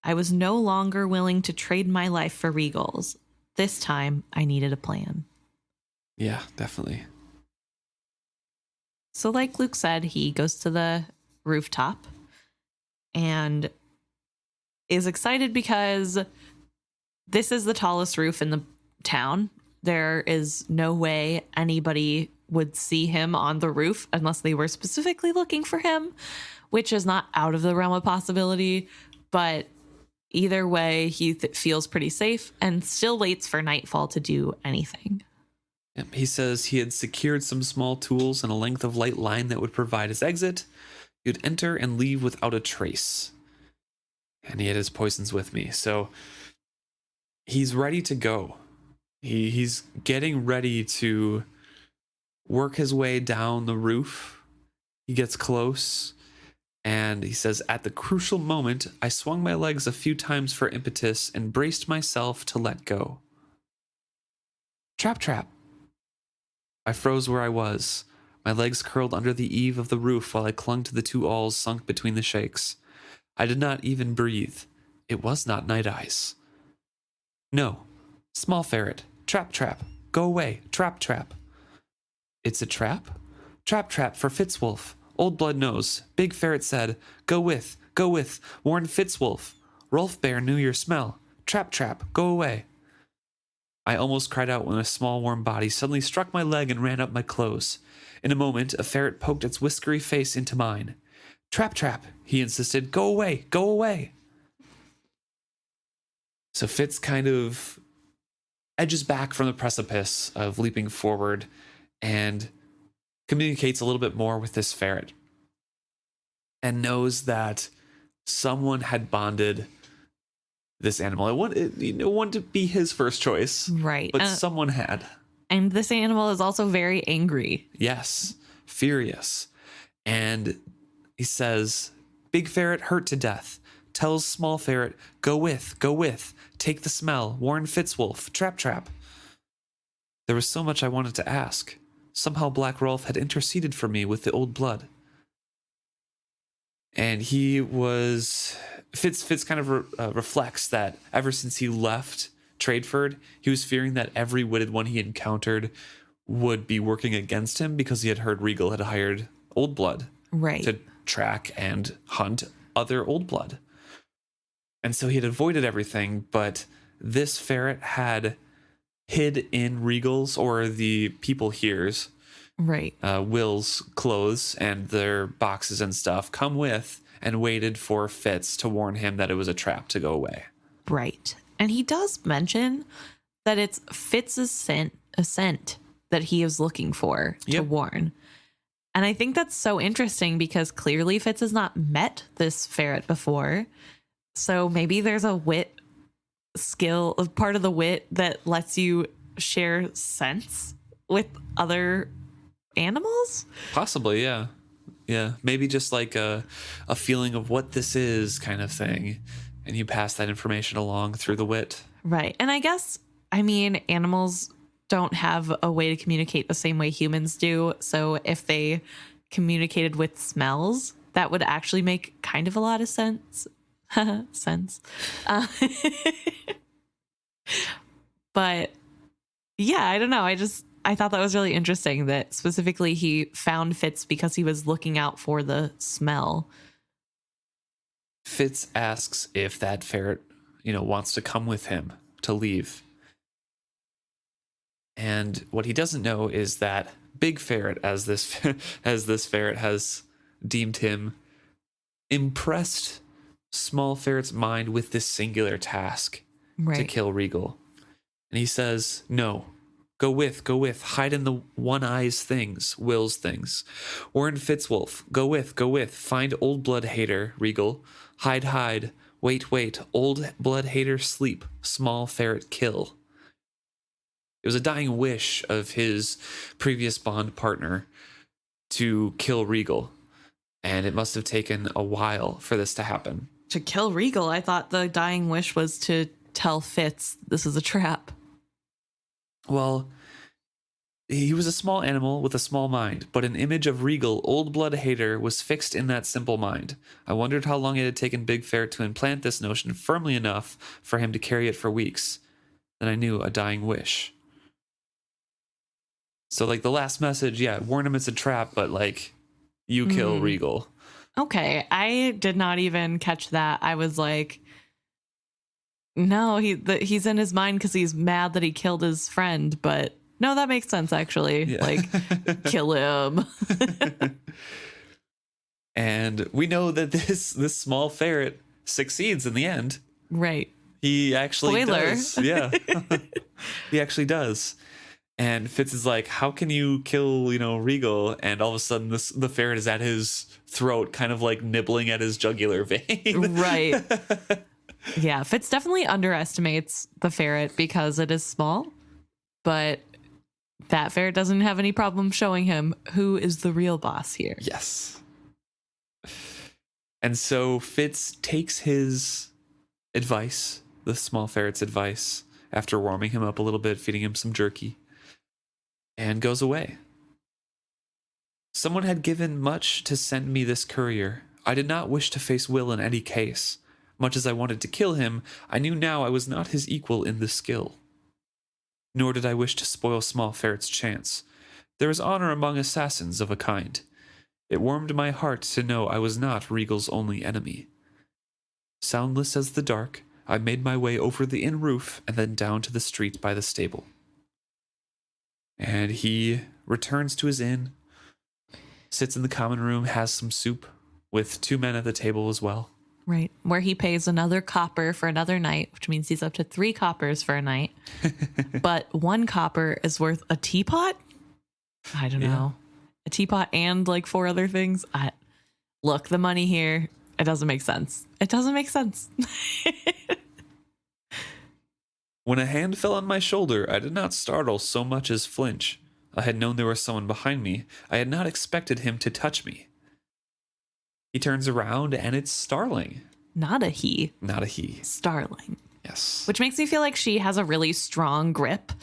I was no longer willing to trade my life for Regal's. This time I needed a plan. Yeah, definitely. So like Luke said, he goes to the rooftop and is excited because this is the tallest roof in the town. There is no way anybody would see him on the roof unless they were specifically looking for him, which is not out of the realm of possibility. But either way, he feels pretty safe and still waits for nightfall to do anything. He says he had secured some small tools and a length of light line that would provide his exit. He would enter and leave without a trace. And he had his poisons with me. So he's ready to go. He's getting ready to work his way down the roof. He gets close. And he says, at the crucial moment, I swung my legs a few times for impetus and braced myself to let go. Trap, trap. I froze where I was. My legs curled under the eave of the roof while I clung to the two awls sunk between the shakes. I did not even breathe. It was not Night Eyes. No. Small ferret. Trap, trap. Go away. Trap, trap. It's a trap? Trap, trap for Fitzwolf. Old Blood knows. Big Ferret said, go with, warn Fitzwolf. Rolf Bear knew your smell. Trap, trap, go away. I almost cried out when a small warm body suddenly struck my leg and ran up my clothes. In a moment, a ferret poked its whiskery face into mine. Trap, trap, he insisted. Go away, go away. So Fitz kind of edges back from the precipice of leaping forward and communicates a little bit more with this ferret and knows that someone had bonded this animal. It wanted to be his first choice. Right. But someone had. And this animal is also very angry. Yes. Furious. And he says, Big Ferret hurt to death. Tells Small Ferret, go with. Take the smell. Warn Fitzwolf. Trap, trap. There was so much I wanted to ask. Somehow Black Rolf had interceded for me with the Old Blood. And he was... Fitz kind of reflects that ever since he left Tradeford, he was fearing that every witted one he encountered would be working against him because he had heard Regal had hired Old Blood to track and hunt other Old Blood. And so he had avoided everything, but this ferret had hid in Regal's or the people here's Will's clothes and their boxes and stuff come with and waited for Fitz to warn him that it was a trap to go away. Right. And he does mention that it's Fitz's scent that he is looking for to warn. And I think that's so interesting because clearly Fitz has not met this ferret before. So maybe there's a wit skill, a part of the wit that lets you share scents with other animals? Possibly, yeah. Yeah, maybe just like a feeling of what this is kind of thing. And you pass that information along through the wit. Right. And I guess, animals don't have a way to communicate the same way humans do. So if they communicated with smells, that would actually make kind of a lot of sense. But yeah, I don't know. I thought that was really interesting that specifically he found Fitz because he was looking out for the smell. Fitz asks if that ferret, wants to come with him to leave. And what he doesn't know is that Big Ferret, as this ferret has deemed him, impressed Small Ferret's mind with this singular task to kill Regal. And he says, no, go with, hide in the one-eyes things, Will's things. Warren Fitzwolf, go with, find Old Blood Hater, Regal. Hide, wait, Old Blood Hater sleep, Small Ferret kill. It was a dying wish of his previous Bond partner to kill Regal. And it must have taken a while for this to happen. To kill Regal? I thought the dying wish was to tell Fitz this is a trap. Well, he was a small animal with a small mind, but an image of Regal, Old Blood Hater, was fixed in that simple mind. I wondered how long it had taken Big Ferret to implant this notion firmly enough for him to carry it for weeks. Then I knew a dying wish. So, the last message, warn him it's a trap, but, you kill Regal. Okay, I did not even catch that. I was like, no, he's in his mind because he's mad that he killed his friend, but no, that makes sense, actually. Yeah. Kill him. And we know that this small ferret succeeds in the end. Right. He actually Spoiler. does. Yeah. He actually does. And Fitz is like, how can you kill, Regal? And all of a sudden the ferret is at his throat, kind of nibbling at his jugular vein. Right. Yeah, Fitz definitely underestimates the ferret because it is small, but that ferret doesn't have any problem showing him who is the real boss here. Yes. And so Fitz takes his advice, the small ferret's advice, after warming him up a little bit, feeding him some jerky, and goes away. Someone had given much to send me this courier. I did not wish to face Will in any case. Much as I wanted to kill him, I knew now I was not his equal in the skill. Nor did I wish to spoil Small Ferret's chance. There is honor among assassins of a kind. It warmed my heart to know I was not Regal's only enemy. Soundless as the dark, I made my way over the inn roof and then down to the street by the stable. And he returns to his inn, sits in the common room, has some soup with two men at the table as well. Right, where he pays another copper for another night, which means he's up to 3 coppers for a night. But 1 copper is worth a teapot? I don't know. A teapot and 4 other things? Look, the money here, it doesn't make sense. It doesn't make sense. When a hand fell on my shoulder, I did not startle so much as flinch. I had known there was someone behind me. I had not expected him to touch me. He turns around and it's Starling. Not a he. Not a he. Starling. Yes. Which makes me feel like she has a really strong grip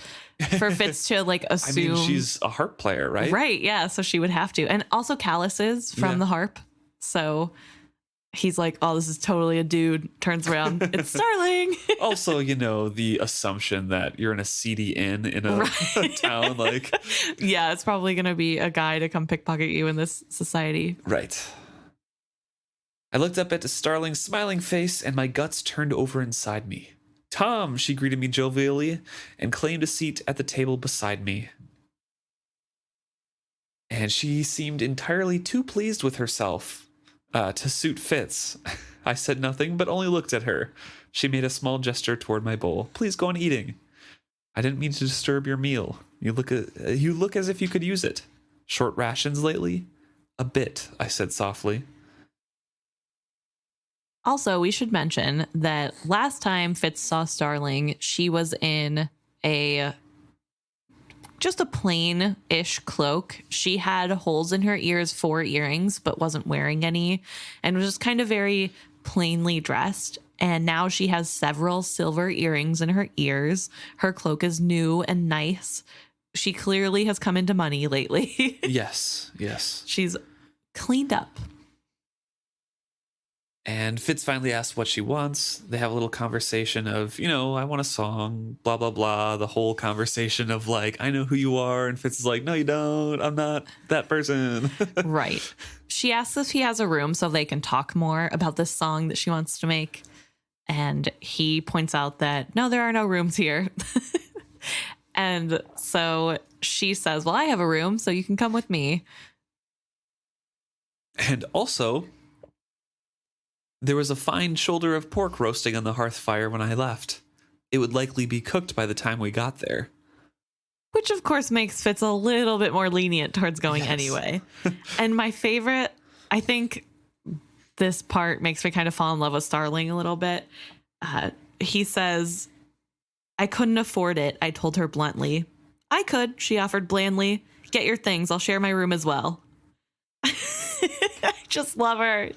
for Fitz to assume. I mean, she's a harp player, right? Right, yeah. So she would have to. And also calluses from the harp. So he's like, oh, this is totally a dude. Turns around, it's Starling. Also, the assumption that you're in a seedy inn in a town, Yeah, it's probably going to be a guy to come pickpocket you in this society. Right. I looked up at Starling's smiling face and my guts turned over inside me. Tom, she greeted me jovially and claimed a seat at the table beside me. And she seemed entirely too pleased with herself to suit Fitz. I said nothing, but only looked at her. She made a small gesture toward my bowl. Please go on eating. I didn't mean to disturb your meal. You look as if you could use it. Short rations lately? A bit, I said softly. Also, we should mention that last time Fitz saw Starling, she was in just a plain-ish cloak. She had holes in her ears for earrings, but wasn't wearing any, and was just kind of very plainly dressed. And now she has several silver earrings in her ears. Her cloak is new and nice. She clearly has come into money lately. Yes. She's cleaned up. And Fitz finally asks what she wants. They have a little conversation of, I want a song, blah, blah, blah. The whole conversation of like, I know who you are. And Fitz is like, no, you don't. I'm not that person. Right. She asks if he has a room so they can talk more about this song that she wants to make. And he points out that, no, there are no rooms here. And so she says, well, I have a room, so you can come with me. And also, there was a fine shoulder of pork roasting on the hearth fire when I left. It would likely be cooked by the time we got there. Which, of course, makes Fitz a little bit more lenient towards going anyway. And my favorite, I think this part makes me kind of fall in love with Starling a little bit. He says, I couldn't afford it, I told her bluntly. I could, she offered blandly. Get your things, I'll share my room as well. I just love her.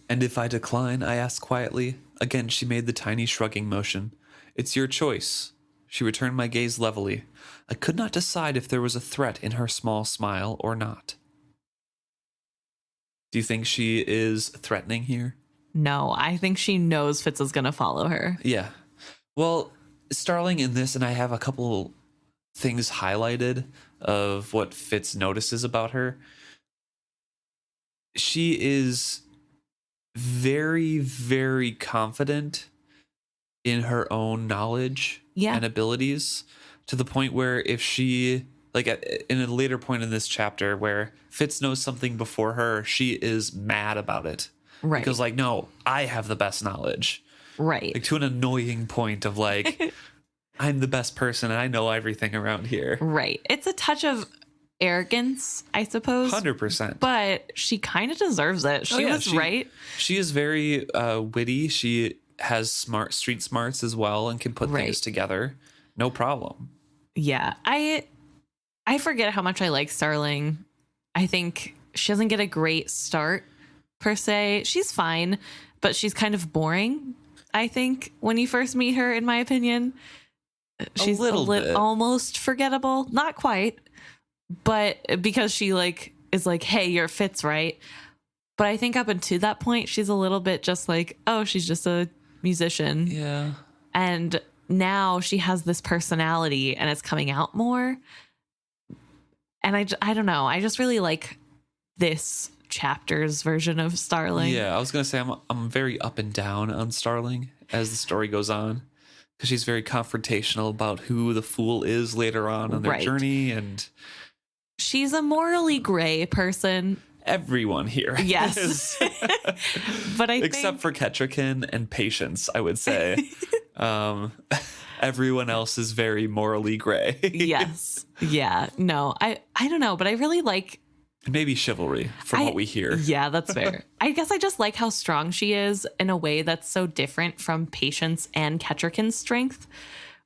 And if I decline, I asked quietly. Again, she made the tiny shrugging motion. It's your choice. She returned my gaze levelly. I could not decide if there was a threat in her small smile or not. Do you think she is threatening here? No, I think she knows Fitz is going to follow her. Yeah. Well, Starling in this, and I have a couple things highlighted of what Fitz notices about her. She is very, very confident in her own knowledge and abilities, to the point where if she, like in a later point in this chapter where Fitz knows something before her, she is mad about it. Right. Because like, no, I have the best knowledge. Right. Like to an annoying point of like, I'm the best person and I know everything around here. Right. It's a touch of arrogance, I suppose. 100%. But she kind of deserves it. She was right. She is very witty. She has street smarts as well and can put things together. No problem. Yeah. I forget how much I like Starling. I think she doesn't get a great start per se. She's fine, but she's kind of boring, I think, when you first meet her, in my opinion. She's almost forgettable. Not quite. But because she is like, hey, you're Fitz, right? But I think up until that point, she's a little bit just like, oh, she's just a musician. Yeah. And now she has this personality and it's coming out more. And I don't know. I just really like this chapter's version of Starling. Yeah, I was going to say I'm very up and down on Starling as the story goes on. Because she's very confrontational about who the fool is later on their journey. And she's a morally gray person. Everyone here. Yes. But except for Kettrikin and Patience, I would say. Everyone else is very morally gray. Yes. Yeah. No, I don't know, but I really like... Maybe Chivalry, from what we hear. Yeah, that's fair. I guess I just like how strong she is in a way that's so different from Patience and Kettrikin's strength.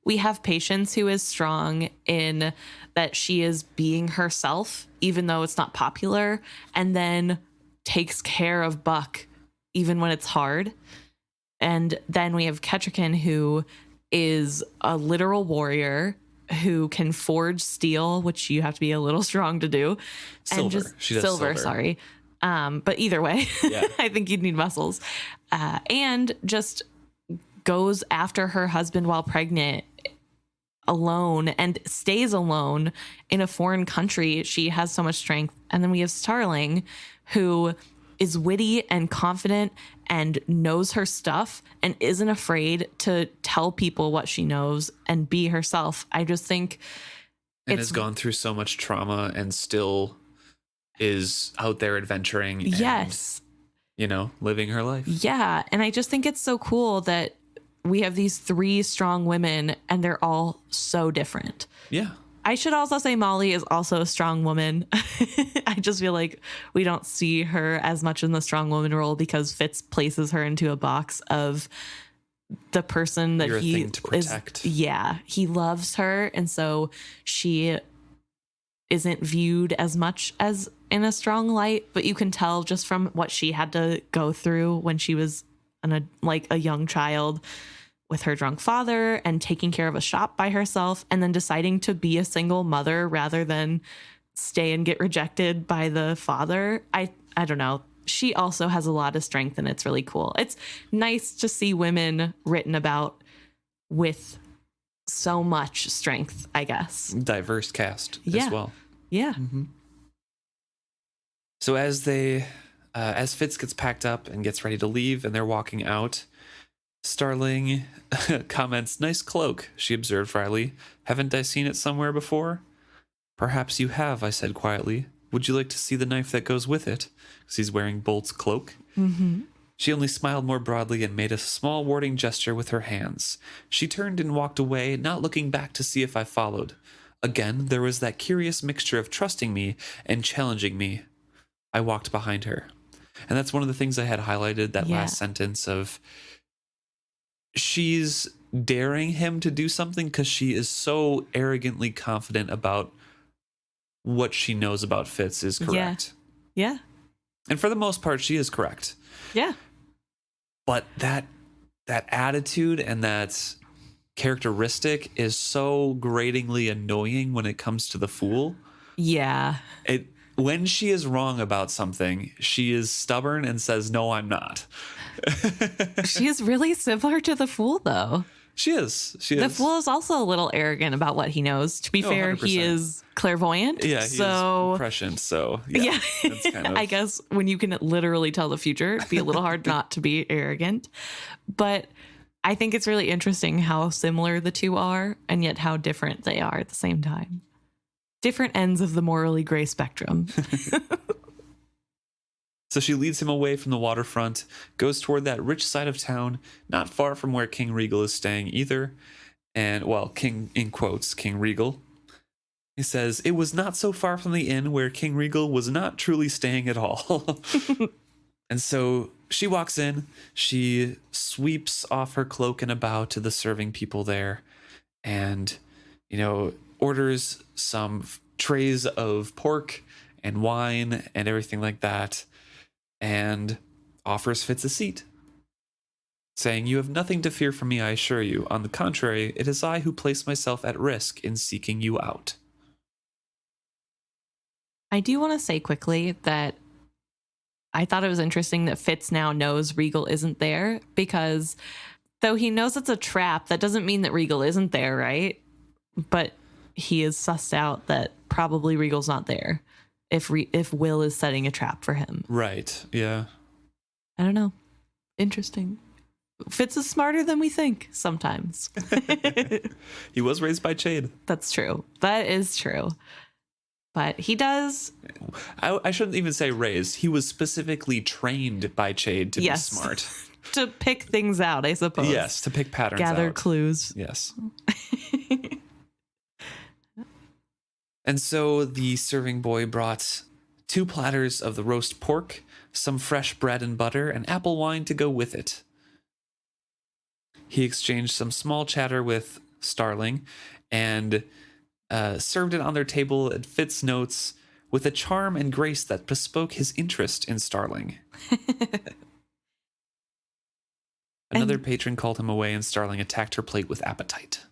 We have Patience, who is strong in that she is being herself, even though it's not popular, and then takes care of Buck, even when it's hard. And then we have Kettrikin, who is a literal warrior who can forge steel, which you have to be a little strong to do. Silver. And just she does silver. Sorry. But either way, I think you'd need muscles. And just goes after her husband while pregnant alone and stays alone in a foreign country. She has so much strength. And then we have Starling, who is witty and confident and knows her stuff and isn't afraid to tell people what she knows and be herself. I just think has gone through so much trauma and still is out there adventuring. Yes. And, living her life. Yeah. And I just think it's so cool that we have these 3 strong women and they're all so different. Yeah. I should also say Molly is also a strong woman. I just feel like we don't see her as much in the strong woman role because Fitz places her into a box of the person that he to protect. He loves her. And so she isn't viewed as much as in a strong light, but you can tell just from what she had to go through when she was a young child with her drunk father and taking care of a shop by herself and then deciding to be a single mother rather than stay and get rejected by the father. I don't know. she also has a lot of strength, and it's really cool. It's nice to see women written about with so much strength, I guess. Diverse cast Yeah. as well. Yeah. Mm-hmm. So as Fitz gets packed up and gets ready to leave and they're walking out, Starling comments, "Nice cloak," she observed wryly. "Haven't I seen it somewhere before?" "Perhaps you have," I said quietly. "Would you like to see the knife that goes with it?" Because he's wearing Bolt's cloak. Mm-hmm. She only smiled more broadly and made a small warning gesture with her hands. She turned and walked away, not looking back to see if I followed. Again, there was that curious mixture of trusting me and challenging me. I walked behind her. And that's one of the things I had highlighted, that last sentence of she's daring him to do something because she is so arrogantly confident about what she knows about Fitz is correct. Yeah. And for the most part, she is correct. Yeah. But that attitude and that characteristic is so gratingly annoying when it comes to the fool. Yeah. When she is wrong about something, she is stubborn and says, "No, I'm not." She is really similar to the fool, though. She is. The fool is also a little arrogant about what he knows. To be fair, 100%. he is clairvoyant. Yeah, he is prescient. So yeah. That's kind of... I guess when you can literally tell the future, it'd be a little hard not to be arrogant. But I think it's really interesting how similar the two are, and yet how different they are at the same time. Different ends of the morally gray spectrum. So she leads him away from the waterfront, goes toward that rich side of town, not far from where King Regal is staying either. And, well, King, in quotes, King Regal. He says, "It was not so far from the inn where King Regal was not truly staying at all." And so she walks in, she sweeps off her cloak and a bow to the serving people there, and, orders some trays of pork and wine and everything like that, and offers Fitz a seat, saying, "You have nothing to fear from me, I assure you. On the contrary, it is I who place myself at risk in seeking you out." I do want to say quickly that I thought it was interesting that Fitz now knows Regal isn't there, because though he knows it's a trap, that doesn't mean that Regal isn't there, right? But he is sussed out that probably Regal's not there if Will is setting a trap for him. Right, yeah. I don't know. Interesting. Fitz is smarter than we think sometimes. He was raised by Chade. That's true. That is true. But he does... I shouldn't even say raised. He was specifically trained by Chade to be smart. To pick things out, I suppose. Yes, to pick patterns out. Gather clues. Yes. And so the serving boy brought 2 platters of the roast pork, some fresh bread and butter, and apple wine to go with it. He exchanged some small chatter with Starling and served it on their table at Fitz notes with a charm and grace that bespoke his interest in Starling. Another patron called him away, and Starling attacked her plate with appetite.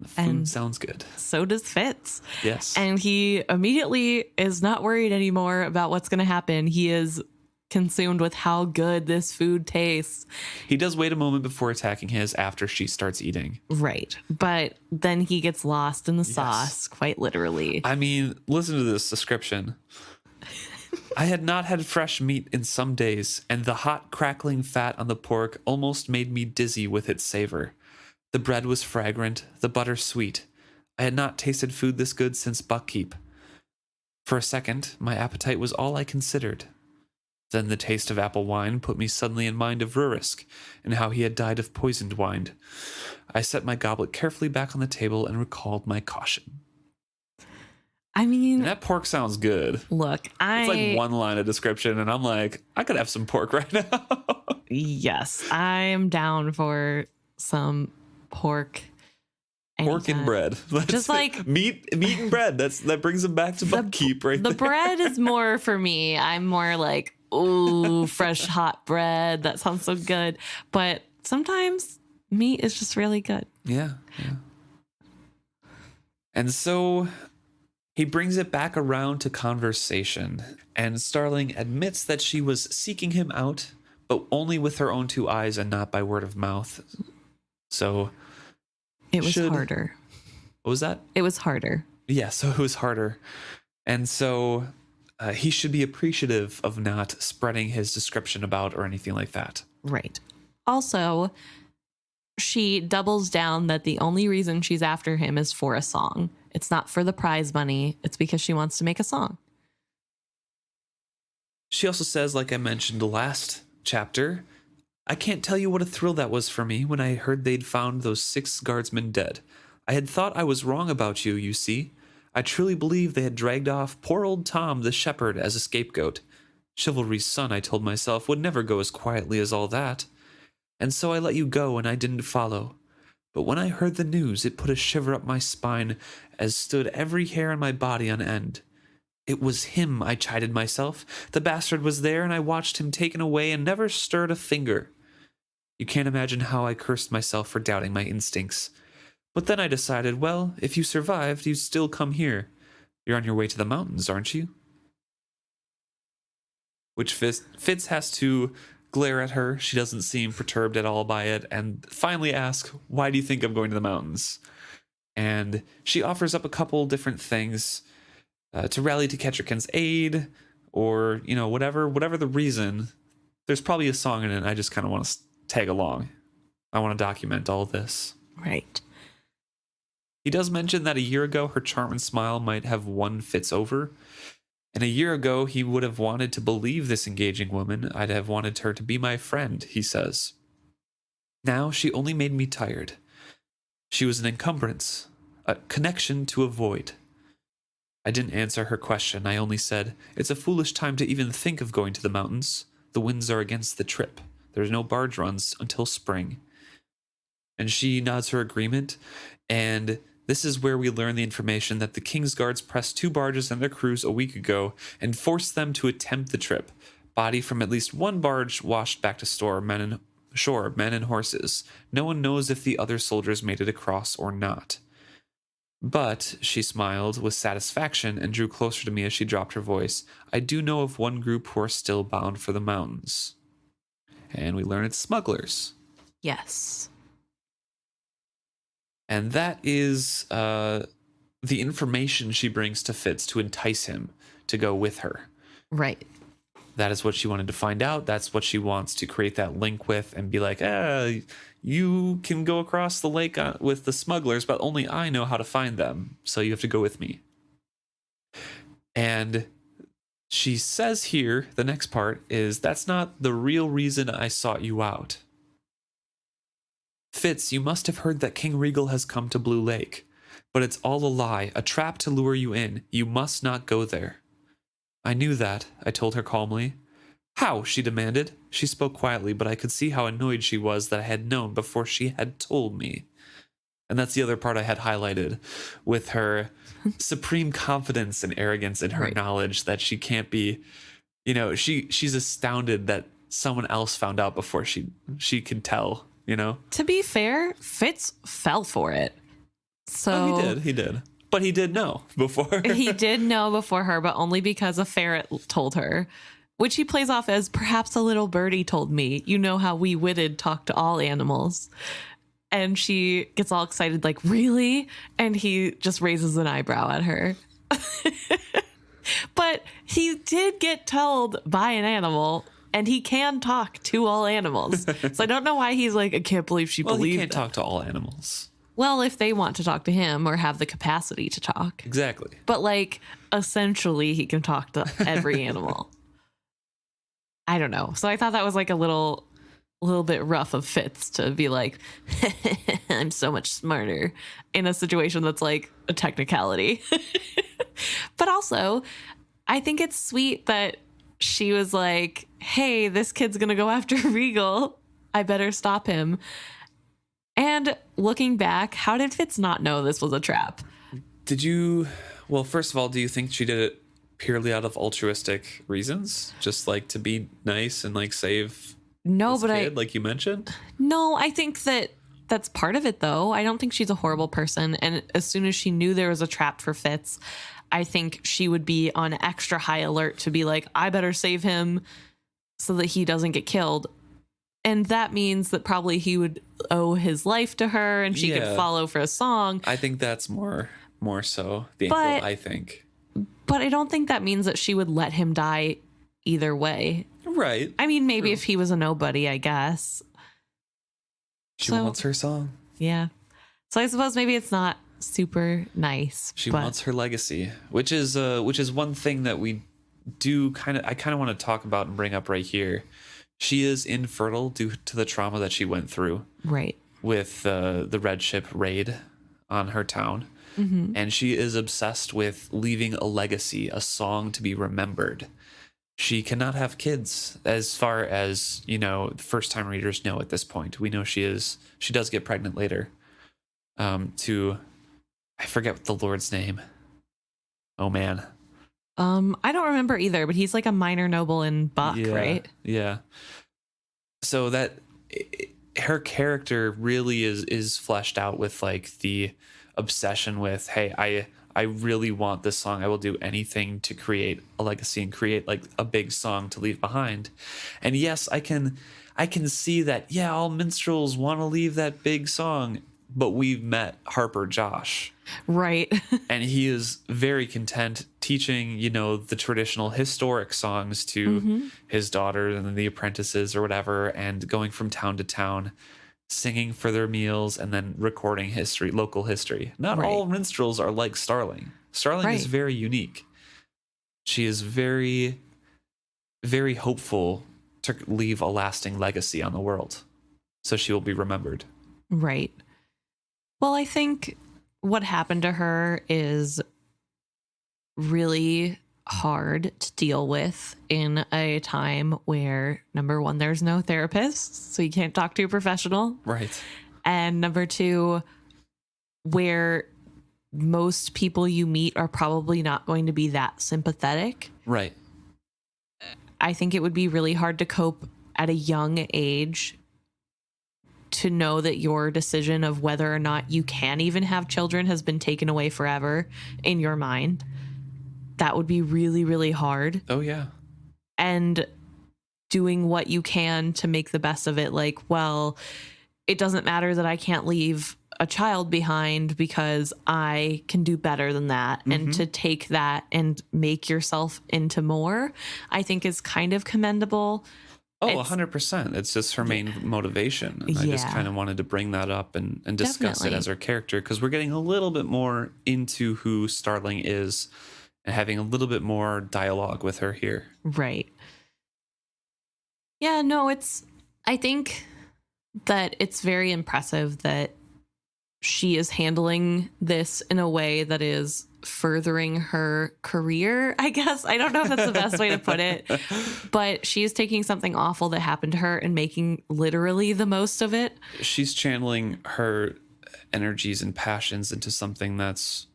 The food sounds good. So does Fitz. Yes. And he immediately is not worried anymore about what's going to happen. He is consumed with how good this food tastes. He does wait a moment before attacking his after she starts eating. Right. But then he gets lost in the sauce, quite literally. I mean, listen to this description. "I had not had fresh meat in some days, and the hot, crackling fat on the pork almost made me dizzy with its savor. The bread was fragrant, the butter sweet. I had not tasted food this good since Buckkeep. For a second, my appetite was all I considered. Then the taste of apple wine put me suddenly in mind of Rurisk, and how he had died of poisoned wine. I set my goblet carefully back on the table and recalled my caution." I mean... And that pork sounds good. Look, It's like one line of description, and I'm like, I could have some pork right now. Yes, I'm down for some pork. Pork and bread. Just like meat and bread. That brings them back to Buckkeep right there. The bread is more for me. I'm more like, ooh, fresh hot bread. That sounds so good. But sometimes meat is just really good. Yeah. And so He brings it back around to conversation, and Starling admits that she was seeking him out, but only with her own two eyes and not by word of mouth. So it was harder. What was that? It was harder. Yeah, so it was harder. And so he should be appreciative of not spreading his description about or anything like that. Right. Also, she doubles down that the only reason she's after him is for a song. It's not for the prize money. It's because she wants to make a song. She also says, like I mentioned last chapter, I can't tell you what a thrill that was for me when I heard they'd found those 6 guardsmen dead. I had thought I was wrong about you, you see. I truly believed they had dragged off poor old Tom the shepherd as a scapegoat. Chivalry's son, I told myself, would never go as quietly as all that. And so I let you go and I didn't follow. But when I heard the news, it put a shiver up my spine as stood every hair on my body on end. It was him, I chided myself. The bastard was there and I watched him taken away and never stirred a finger. You can't imagine how I cursed myself for doubting my instincts. But then I decided, well, if you survived, you'd still come here. You're on your way to the mountains, aren't you? Which Fitz has to glare at her. She doesn't seem perturbed at all by it, and finally asks, why do you think I'm going to the mountains? And she offers up a couple different things to rally to Kettrick's aid, or, you know, whatever the reason. There's probably a song in it. I just kind of want to tag along. I want to document all this. Right. He does mention that a year ago, her charm and smile might have won Fitz over. And a year ago, he would have wanted to believe this engaging woman. I'd have wanted her to be my friend, he says. Now she only made me tired. She was an encumbrance, a connection to avoid. I didn't answer her question. I only said, it's a foolish time to even think of going to the mountains. The winds are against the trip. There's no barge runs until spring. And she nods her agreement, and this is where we learn the information that the King's Guards pressed 2 barges and their crews a week ago and forced them to attempt the trip. Body from at least 1 barge washed back to shore, men and horses. No one knows if the other soldiers made it across or not. But, she smiled with satisfaction and drew closer to me as she dropped her voice, I do know of one group who are still bound for the mountains. And we learn it's smugglers. Yes. And that is the information she brings to Fitz to entice him to go with her. Right. That is what she wanted to find out. That's what she wants to create that link with and be like, you can go across the lake with the smugglers, but only I know how to find them. So you have to go with me. And she says here, the next part is, that's not the real reason I sought you out. Fitz, you must have heard that King Regal has come to Blue Lake. But it's all a lie, a trap to lure you in. You must not go there. I knew that, I told her calmly. How? She demanded. She spoke quietly, but I could see how annoyed she was that I had known before she had told me. And that's the other part I had highlighted, with her supreme confidence and arrogance in her knowledge that she can't be, you know, she's astounded that someone else found out before she could tell. You know, to be fair, Fitz fell for it. So he did. But he did know before. He did know before her, but only because a ferret told her, which he plays off as, perhaps a little birdie told me. You know how we witted talk to all animals. And she gets all excited, like, really? And he just raises an eyebrow at her. But he did get told by an animal, and he can talk to all animals. So I don't know why he's like, I can't believe she believed he can't that. talk to all animals. Well, if they want to talk to him or have the capacity to talk. Exactly. But like, essentially, he can talk to every animal. I don't know. So I thought that was like a little bit rough of Fitz to be like, I'm so much smarter in a situation that's like a technicality. But also, I think it's sweet that she was like, hey, this kid's going to go after Regal. I better stop him. And looking back, how did Fitz not know this was a trap? Well, first of all, do you think she did it purely out of altruistic reasons? Just like to be nice and like save this kid, like you mentioned? No, I think that's part of it, though. I don't think she's a horrible person. And as soon as she knew there was a trap for Fitz, I think she would be on extra high alert to be like, I better save him so that he doesn't get killed. And that means that probably he would owe his life to her and she could follow for a song. I think that's more so the angle, I think. But I don't think that means that she would let him die either way. Right. I mean, maybe if he was a nobody, I guess. She wants her song. Yeah. So I suppose maybe it's not super nice. She wants her legacy, which is one thing that we do I kind of want to talk about and bring up right here. She is infertile due to the trauma that she went through. Right. With the Red Ship raid on her town. Mm-hmm. And she is obsessed with leaving a legacy, a song to be remembered. She cannot have kids, as far as, first time readers know at this point. We know she does get pregnant later. I forget the Lord's name. Oh man. I don't remember either, but he's like a minor noble in Buck, right? Yeah. So that her character really is fleshed out with like the obsession with, hey, I really want this song. I will do anything to create a legacy and create like a big song to leave behind. And yes, I can see that. Yeah, all minstrels want to leave that big song, but we've met Harper Josh. Right. And he is very content teaching, the traditional historic songs to his daughters and the apprentices or whatever, and going from town to town, singing for their meals and then recording history, local history. Not all minstrels are like Starling. Starling is very unique. She is very, very hopeful to leave a lasting legacy on the world. So she will be remembered. Right. Well, I think what happened to her is really hard to deal with in a time where, number one, there's no therapist, so you can't talk to a professional. Right. And number two, where most people you meet are probably not going to be that sympathetic. Right. I think it would be really hard to cope at a young age to know that your decision of whether or not you can even have children has been taken away forever in your mind. That would be really, really hard. Oh, yeah. And doing what you can to make the best of it. Like, well, it doesn't matter that I can't leave a child behind because I can do better than that. Mm-hmm. And to take that and make yourself into more, I think is kind of commendable. Oh, 100%. It's just her main motivation. And I just kind of wanted to bring that up and discuss it as her character, because we're getting a little bit more into who Starling is and having a little bit more dialogue with her here. Right. Yeah, no, I think that it's very impressive that she is handling this in a way that is furthering her career, I guess. I don't know if that's the best way to put it, but she is taking something awful that happened to her and making literally the most of it. She's channeling her energies and passions into something that's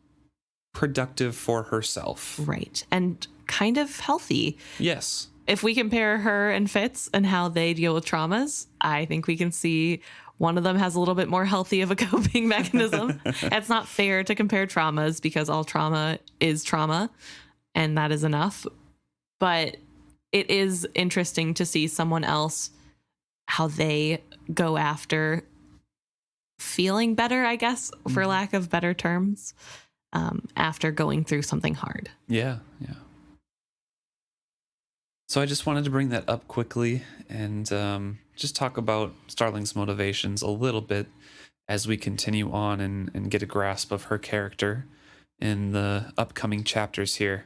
productive for herself. Right. And kind of healthy. Yes. If we compare her and Fitz and how they deal with traumas, I think we can see one of them has a little bit more healthy of a coping mechanism. It's not fair to compare traumas because all trauma is trauma, and that is enough. But it is interesting to see someone else, how they go after feeling better, I guess, for lack of better terms, after going through something hard. Yeah, yeah. So I just wanted to bring that up quickly and just talk about Starling's motivations a little bit as we continue on and get a grasp of her character in the upcoming chapters here.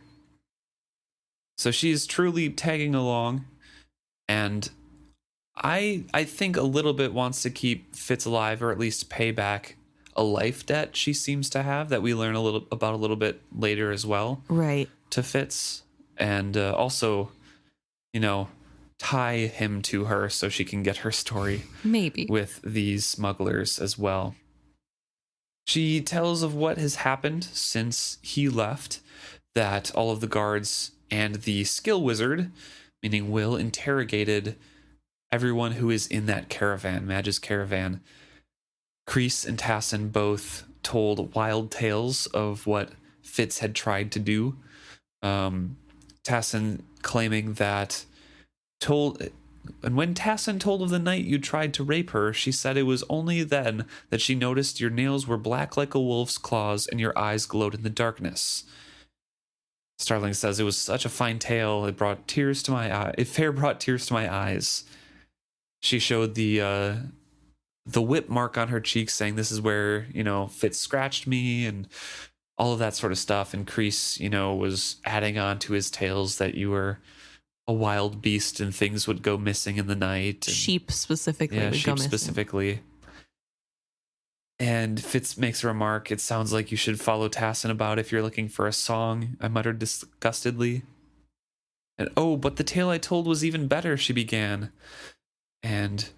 So she's truly tagging along, and I think a little bit wants to keep Fitz alive, or at least pay back a life debt she seems to have that we learn a little bit later as well. Right. To Fitz, and also, tie him to her so she can get her story. Maybe. With these smugglers as well. She tells of what has happened since he left, that all of the guards and the skill wizard, meaning Will, interrogated everyone who is in that caravan, Madge's caravan. Kreese and Tassin both told wild tales of what Fitz had tried to do. Tassin claiming that when Tassin told of the night you tried to rape her, she said it was only then that she noticed your nails were black like a wolf's claws and your eyes glowed in the darkness. Starling says it was such a fine tale, it brought tears to my eye. It fair brought tears to my eyes. She showed the whip mark on her cheek, saying this is where, Fitz scratched me and all of that sort of stuff. And Kreese, was adding on to his tales that you were a wild beast and things would go missing in the night. And, sheep specifically would sheep go missing. Specifically. And Fitz makes a remark, it sounds like you should follow Tassin about if you're looking for a song, I muttered disgustedly. And but the tale I told was even better, she began. And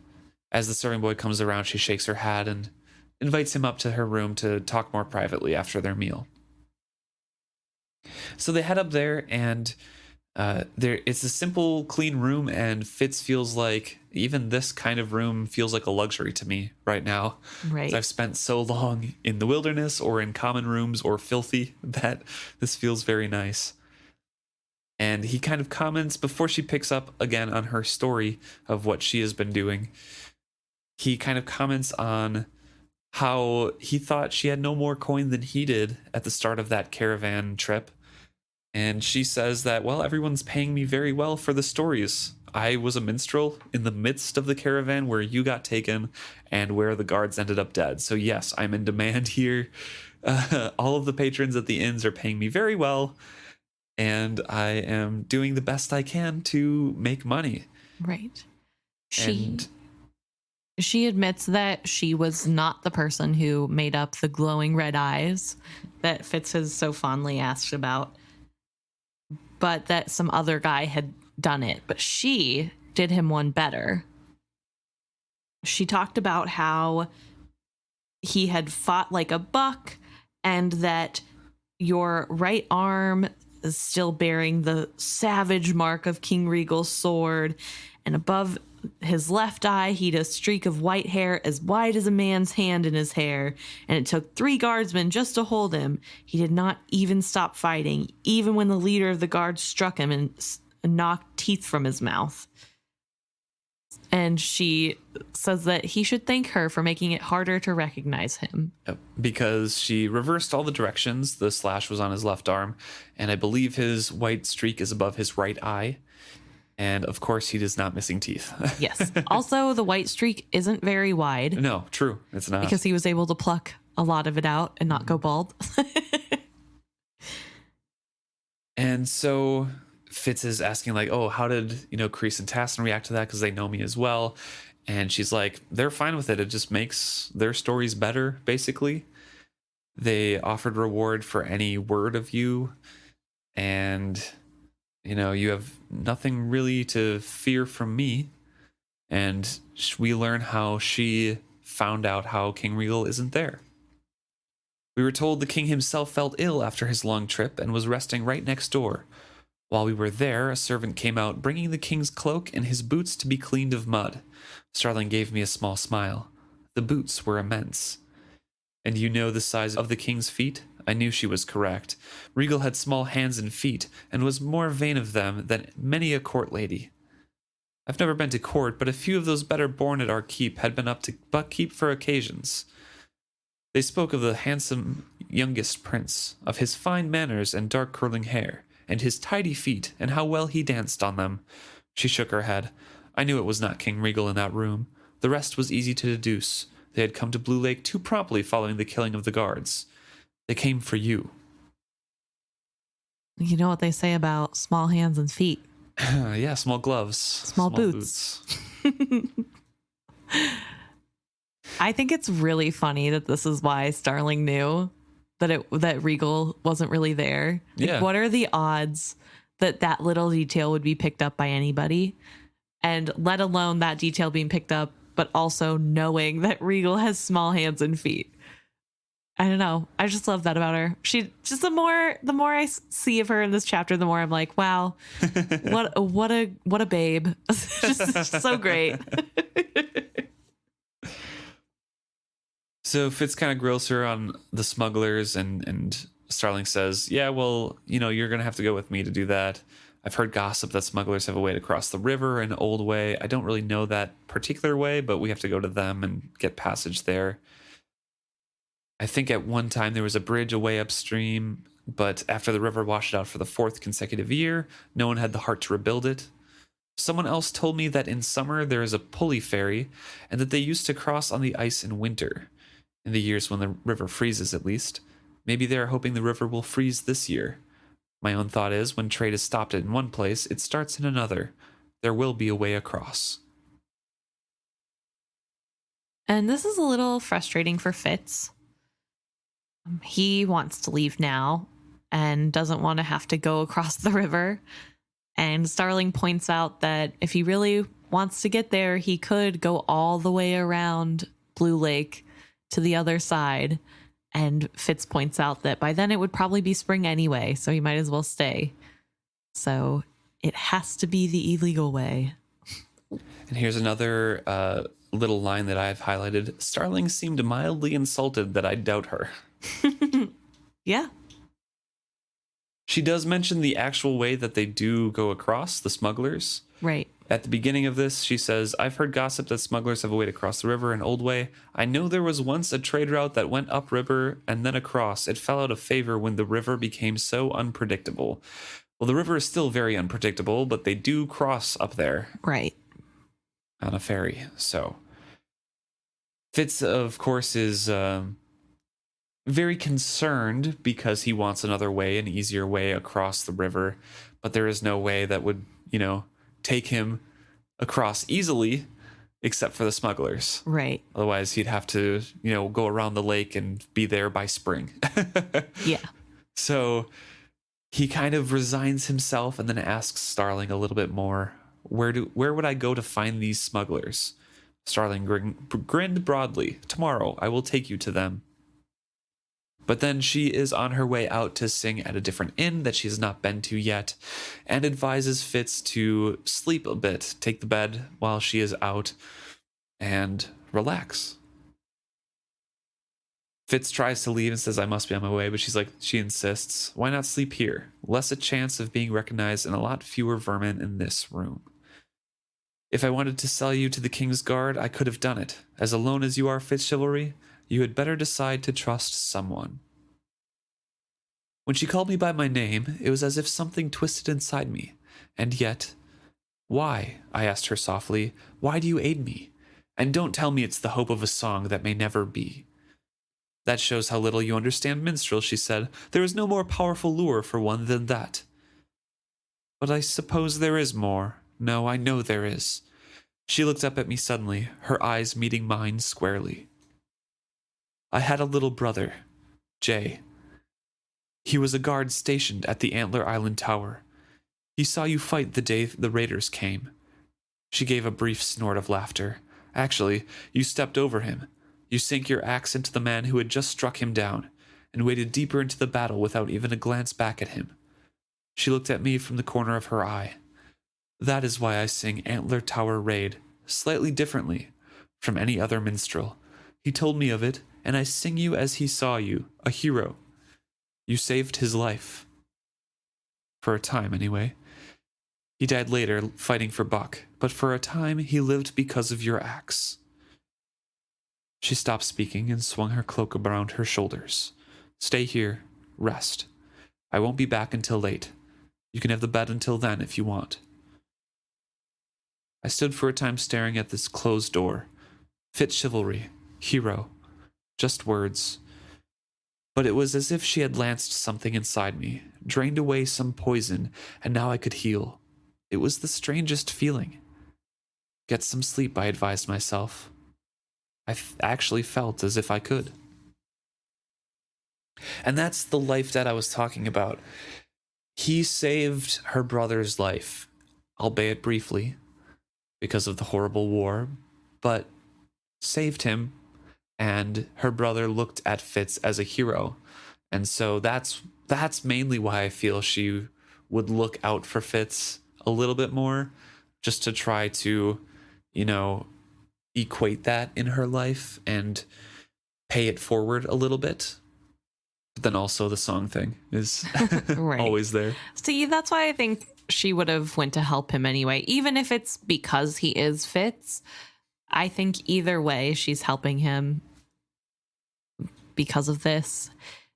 as the serving boy comes around, she shakes her head and invites him up to her room to talk more privately after their meal. So they head up there, and it's a simple, clean room, and Fitz feels like even this kind of room feels like a luxury to me right now. Right. I've spent so long in the wilderness or in common rooms or filthy that this feels very nice. And he kind of comments before she picks up again on her story of what she has been doing. He kind of comments on how he thought she had no more coin than he did at the start of that caravan trip. And she says that, well, everyone's paying me very well for the stories. I was a minstrel in the midst of the caravan where you got taken and where the guards ended up dead. So yes, I'm in demand here. All of the patrons at the inns are paying me very well. And I am doing the best I can to make money. Right. She admits that she was not the person who made up the glowing red eyes that Fitz has so fondly asked about, but that some other guy had done it. But she did him one better. She talked about how he had fought like a buck and that your right arm is still bearing the savage mark of King Regal's sword, and above his left eye he'd a streak of white hair as wide as a man's hand in his hair, and it took 3 guardsmen just to hold him. He did not even stop fighting, even when the leader of the guards struck him and knocked teeth from his mouth. And she says that he should thank her for making it harder to recognize him. Yep, because she reversed all the directions. The slash was on his left arm, and I believe his white streak is above his right eye. And of course, he is not missing teeth. Yes. Also, the white streak isn't very wide. No, true. It's not. Because he was able to pluck a lot of it out and not go bald. And so Fitz is asking, like, how did, Kreese and Tassin react to that? Because they know me as well. And she's like, they're fine with it. It just makes their stories better, basically. They offered reward for any word of you. And, you have nothing really to fear from me. And we learn how she found out how King Regal isn't there. We were told the king himself felt ill after his long trip and was resting right next door. While we were there, a servant came out bringing the king's cloak and his boots to be cleaned of mud. Starling gave me a small smile. The boots were immense. And you know the size of the king's feet? I knew she was correct. Regal had small hands and feet, and was more vain of them than many a court lady. I've never been to court, but a few of those better born at our keep had been up to buckkeep for occasions. They spoke of the handsome youngest prince, of his fine manners and dark curling hair, and his tidy feet, and how well he danced on them. She shook her head. I knew it was not King Regal in that room. The rest was easy to deduce. They had come to Blue Lake too promptly following the killing of the guards. They came for you. You know what they say about small hands and feet? Yeah, small gloves. Small boots. I think it's really funny that this is why Starling knew that Regal wasn't really there. Like, yeah. What are the odds that little detail would be picked up by anybody? And let alone that detail being picked up, but also knowing that Regal has small hands and feet. I don't know. I just love that about her. She just the more I see of her in this chapter, the more I'm like, wow, what a babe. Just so great. So Fitz kind of grills her on the smugglers and Starling says, yeah, well, you're going to have to go with me to do that. I've heard gossip that smugglers have a way to cross the river, an old way. I don't really know that particular way, but we have to go to them and get passage there. I think at one time there was a bridge away upstream, but after the river washed it out for the 4th consecutive year, no one had the heart to rebuild it. Someone else told me that in summer there is a pulley ferry, and that they used to cross on the ice in winter. In the years when the river freezes, at least. Maybe they are hoping the river will freeze this year. My own thought is, when trade is stopped in one place, it starts in another. There will be a way across. And this is a little frustrating for Fitz. He wants to leave now and doesn't want to have to go across the river. And Starling points out that if he really wants to get there, he could go all the way around Blue Lake to the other side. And Fitz points out that by then it would probably be spring anyway, so he might as well stay. So it has to be the illegal way. And here's another little line that I've highlighted. Starling seemed mildly insulted that I doubt her. Yeah. She does mention the actual way that they do go across, the smugglers. Right. At the beginning of this, she says, I've heard gossip that smugglers have a way to cross the river, an old way. I know there was once a trade route that went upriver and then across. It fell out of favor when the river became so unpredictable. Well, the river is still very unpredictable, but they do cross up there. Right. On a ferry. So Fitz, of course, is very concerned because he wants another way, an easier way across the river. But there is no way that would, take him across easily except for the smugglers. Right. Otherwise, he'd have to, go around the lake and be there by spring. Yeah. So he kind of resigns himself and then asks Starling a little bit more. Where would I go to find these smugglers? Starling grinned broadly. Tomorrow, I will take you to them. But then she is on her way out to sing at a different inn that she has not been to yet, and advises Fitz to sleep a bit, take the bed while she is out, and relax. Fitz tries to leave and says, I must be on my way, but she insists, why not sleep here? Less a chance of being recognized and a lot fewer vermin in this room. If I wanted to sell you to the King's Guard, I could have done it. As alone as you are, FitzChivalry, you had better decide to trust someone. When she called me by my name, it was as if something twisted inside me. And yet, why? I asked her softly. Why do you aid me? And don't tell me it's the hope of a song that may never be. That shows how little you understand minstrel, she said. There is no more powerful lure for one than that. But I suppose there is more. No, I know there is. She looked up at me suddenly, her eyes meeting mine squarely. I had a little brother, Jay. He was a guard stationed at the Antler Island Tower. He saw you fight the day the raiders came. She gave a brief snort of laughter. Actually, you stepped over him. You sank your axe into the man who had just struck him down, and waded deeper into the battle without even a glance back at him. She looked at me from the corner of her eye. That is why I sing Antler Tower Raid, slightly differently from any other minstrel. He told me of it, and I sing you as he saw you, a hero. You saved his life. For a time, anyway. He died later, fighting for Buck, but for a time he lived because of your axe. She stopped speaking and swung her cloak around her shoulders. Stay here. Rest. I won't be back until late. You can have the bed until then if you want. I stood for a time staring at this closed door. FitzChivalry. Hero. Just words. But it was as if she had lanced something inside me, drained away some poison, and now I could heal. It was the strangest feeling. Get some sleep, I advised myself. I actually felt as if I could. And that's the life that I was talking about. He saved her brother's life, albeit briefly, because of the horrible war, but saved him. And her brother looked at Fitz as a hero. And so that's mainly why I feel she would look out for Fitz a little bit more, just to try to, equate that in her life and pay it forward a little bit. But then also the song thing is Right. always there. See, that's why I think she would have went to help him anyway. Even if it's because he is Fitz, I think either way she's helping him because of this.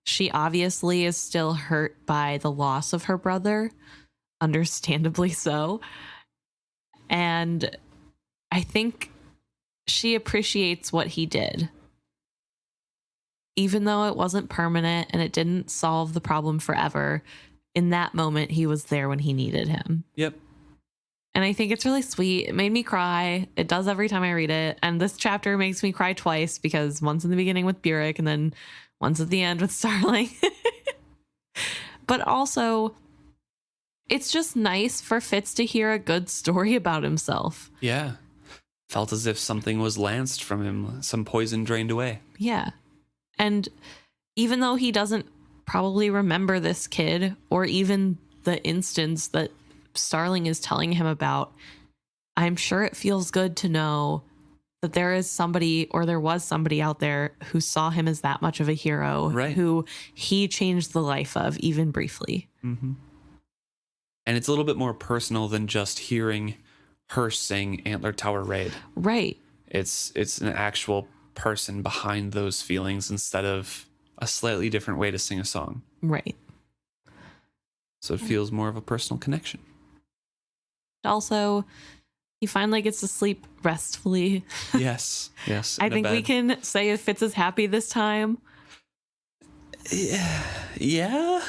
She obviously is still hurt by the loss of her brother, understandably so. And I think she appreciates what he did. Even though it wasn't permanent and it didn't solve the problem forever, in that moment, he was there when he needed him. Yep. And I think it's really sweet. It made me cry. It does every time I read it. And this chapter makes me cry twice because once in the beginning with Burrich and then once at the end with Starling. But also, it's just nice for Fitz to hear a good story about himself. Yeah. Felt as if something was lanced from him, some poison drained away. Yeah. And even though he doesn't probably remember this kid or even the instance that Starling is telling him about, I'm sure it feels good to know that there is somebody, or there was somebody out there who saw him as that much of a hero, right, who he changed the life of, even briefly. Mm-hmm. And it's a little bit more personal than just hearing her sing Antler Tower Raid. Right. It's an actual person behind those feelings instead of a slightly different way to sing a song. Right. So it feels more of a personal connection. Also, he finally gets to sleep restfully. Yes. I think we can say if Fitz is happy this time. Yeah.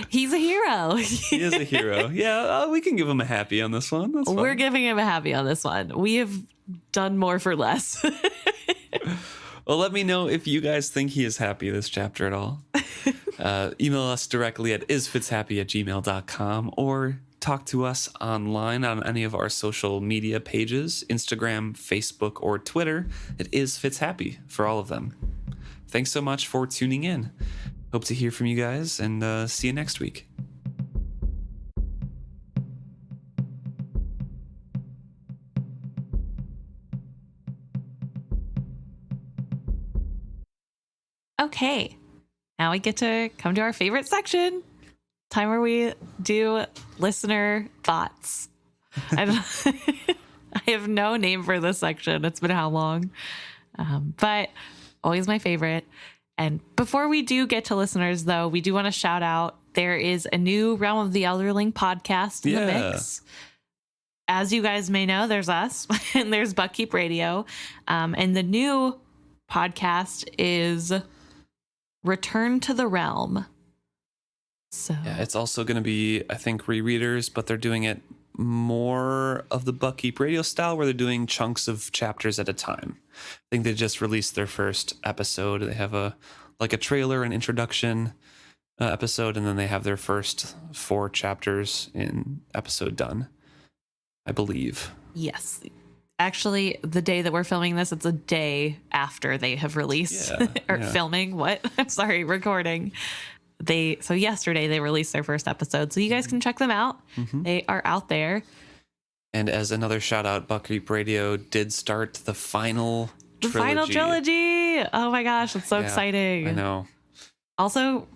He's a hero. He is a hero. Yeah, we can give him a happy on this one. That's fine. We're giving him a happy on this one. We have done more for less. Well, let me know if you guys think he is happy this chapter at all. Email us directly at isfitzhappy@gmail.com or talk to us online on any of our social media pages, Instagram, Facebook, or Twitter. It is FitzHappy for all of them. Thanks so much for tuning in. Hope to hear from you guys, and see you next week. Okay, now we get to come to our favorite section. Time where we do listener thoughts. I have no name for this section. It's been how long? But always my favorite. And before we do get to listeners, though, we do want to shout out, there is a new Realm of the Elderling podcast in the mix. As you guys may know, there's us and there's Buckkeep Radio. And the new podcast is Return to the Realm. So yeah, it's also going to be, I think, rereaders, but they're doing it more of the Buckkeep Radio style, where they're doing chunks of chapters at a time. I think they just released their first episode. They have a trailer and introduction episode, and then they have their first 4 chapters in episode done, I believe. Yes. Actually, the day that we're filming this, it's a day after they have released filming. What? I'm sorry, recording. So yesterday they released their first episode, so you guys can check them out. Mm-hmm. They are out there. And as another shout out, Buckkeep Radio did start the final trilogy. The final trilogy. Oh my gosh, it's so exciting. I know. Also,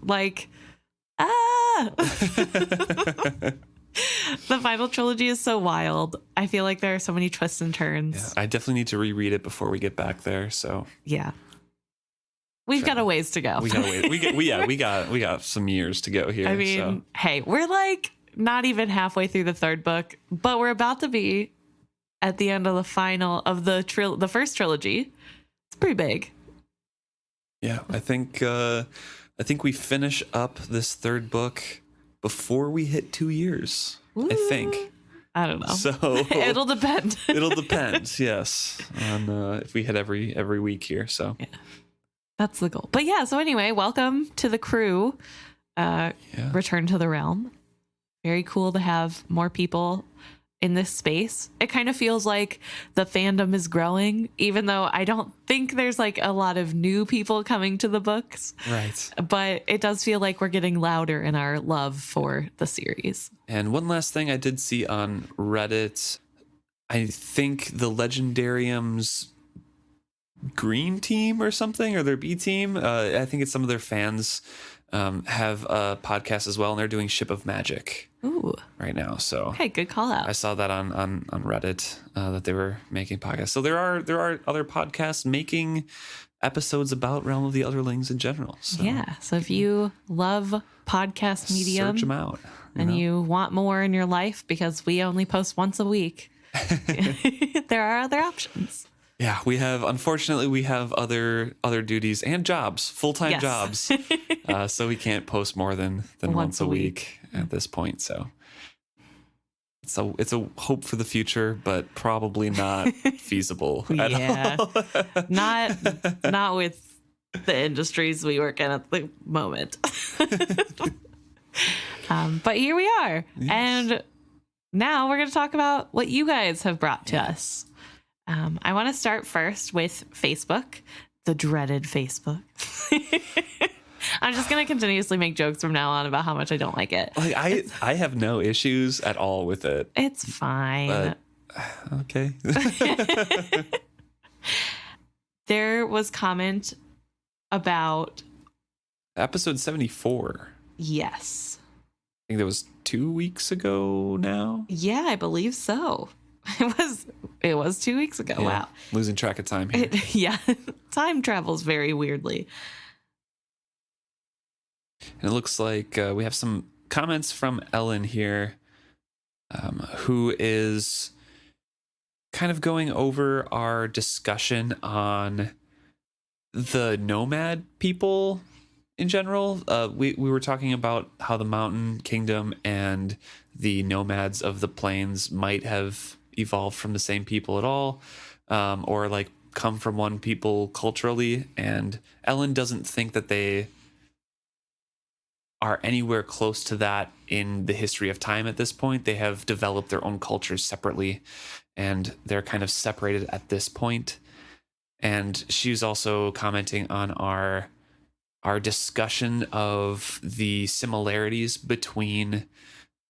the final trilogy is so wild. I feel like there are so many twists and turns. Yeah, I definitely need to reread it before we get back there. So yeah. We've got a ways to go. We got some years to go here. I mean, hey, we're not even halfway through the 3rd book, but we're about to be at the end of the final of the first trilogy. It's pretty big. Yeah, I think we finish up this 3rd book before we hit 2 years. Ooh, I think. I don't know. So it'll depend. It'll depend. Yes, on if we hit every week here. So. Yeah. That's the goal. But yeah, so anyway, welcome to the crew. Return to the Realm. Very cool to have more people in this space. It kind of feels like the fandom is growing, even though I don't think there's a lot of new people coming to the books. Right. But it does feel like we're getting louder in our love for the series. And one last thing I did see on Reddit, I think the Legendarium's green team or something, or their B team. I think it's some of their fans have a podcast as well, and they're doing Ship of Magic right now. So okay, good call out. I saw that on Reddit that they were making podcasts. So there are other podcasts making episodes about Realm of the Elderlings in general. So yeah. So if you love podcast medium, search them out. And you want more in your life because we only post once a week, there are other options. Yeah, unfortunately we have other duties and jobs, full-time jobs. So we can't post more than once a week at this point. So it's a hope for the future, but probably not feasible at all. Not with the industries we work in at the moment. But here we are. Yes. And now we're going to talk about what you guys have brought to us. I want to start first with Facebook, the dreaded Facebook. I'm just going to continuously make jokes from now on about how much I don't like it. Like I have no issues at all with it. It's fine. But, okay. There was comment about episode 74. Yes. I think that was 2 weeks ago now. Yeah, I believe so. It was 2 weeks ago. Yeah, wow. Losing track of time here. Time travels very weirdly. And it looks like we have some comments from Ellen here, who is kind of going over our discussion on the nomad people in general. We were talking about how the Mountain Kingdom and the nomads of the plains might have evolved from the same people at all, or like come from one people culturally. And Ellen doesn't think that they are anywhere close to that in the history of time at this point. They have developed their own cultures separately, and they're kind of separated at this point. And she's also commenting on our discussion of the similarities between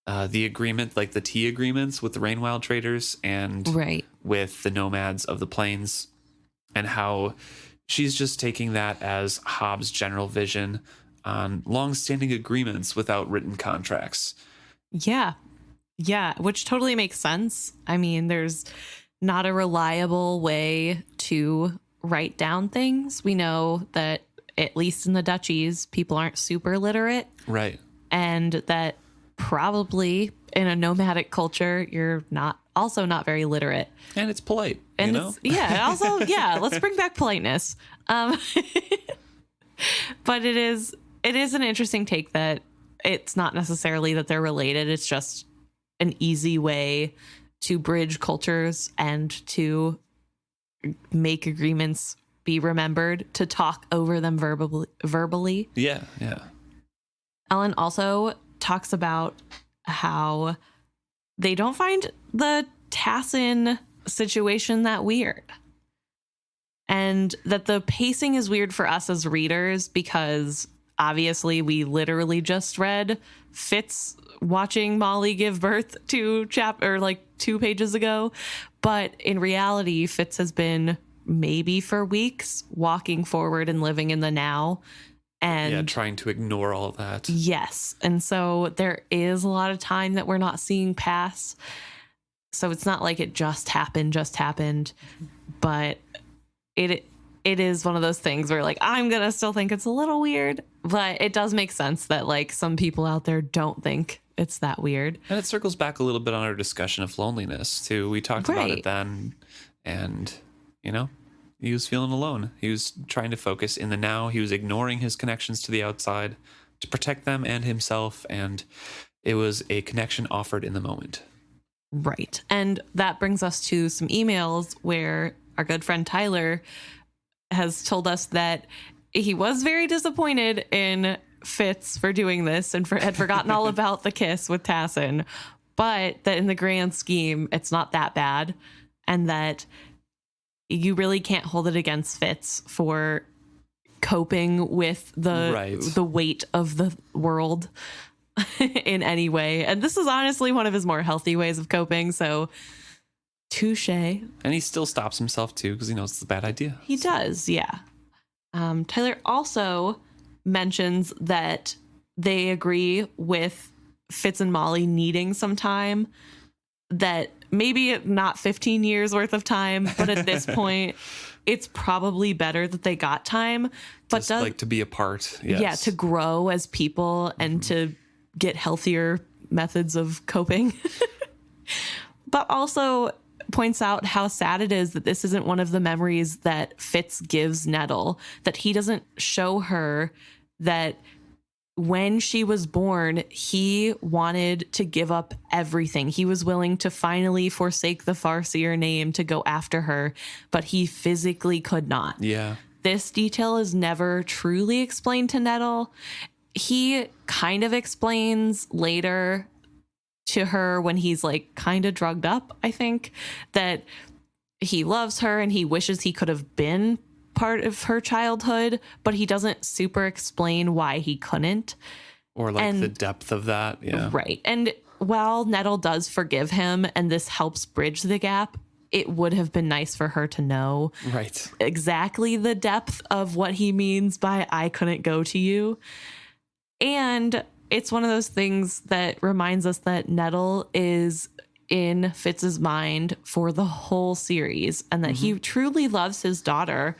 the agreement, like the tea agreements with the Rainwild traders and with the nomads of the plains, and how she's just taking that as Hobb's general vision on long-standing agreements without written contracts. Yeah, which totally makes sense. I mean, there's not a reliable way to write down things. We know that at least in the duchies, people aren't super literate. Right. And that probably in a nomadic culture, you're not very literate. And it's polite, and you know? Let's bring back politeness. But it is an interesting take that it's not necessarily that they're related. It's just an easy way to bridge cultures and to make agreements be remembered, to talk over them verbally. Yeah. Ellen also talks about how they don't find the Tassin situation that weird. And that the pacing is weird for us as readers because obviously we literally just read Fitz watching Molly give birth to 2 pages ago. But in reality, Fitz has been maybe for weeks walking forward and living in the now. And trying to ignore all of that. Yes. And so there is a lot of time that we're not seeing pass. So it's not like it just happened. But it is one of those things where like, I'm going to still think it's a little weird, but it does make sense that like some people out there don't think it's that weird. And it circles back a little bit on our discussion of loneliness too. We talked about it then, and he was feeling alone. He was trying to focus in the now. He was ignoring his connections to the outside to protect them and himself. And it was a connection offered in the moment. Right. And that brings us to some emails where our good friend Tyler has told us that he was very disappointed in Fitz for doing this and had forgotten all about the kiss with Tassin, but that in the grand scheme, it's not that bad. And that you really can't hold it against Fitz for coping with the weight of the world in any way. And this is honestly one of his more healthy ways of coping. So Touche. And he still stops himself too because he knows it's a bad idea. He does, yeah. Tyler also mentions that they agree with Fitz and Molly needing some time, that maybe not 15 years worth of time, but at this point, it's probably better that they got time. But Just like to be apart. Yes. Yeah, to grow as people and to get healthier methods of coping. But also points out how sad it is that this isn't one of the memories that Fitz gives Nettle, that he doesn't show her that when she was born, he wanted to give up everything. He was willing to finally forsake the Farseer name to go after her, but he physically could not. Yeah. This detail is never truly explained to Nettle. He kind of explains later to her when he's like kind of drugged up, I think, that he loves her and he wishes he could have been part of her childhood, but he doesn't super explain why he couldn't. Or like the depth of that. Yeah. Right. And while Nettle does forgive him and this helps bridge the gap, it would have been nice for her to know exactly the depth of what he means by I couldn't go to you. And it's one of those things that reminds us that Nettle is in Fitz's mind for the whole series and that he truly loves his daughter.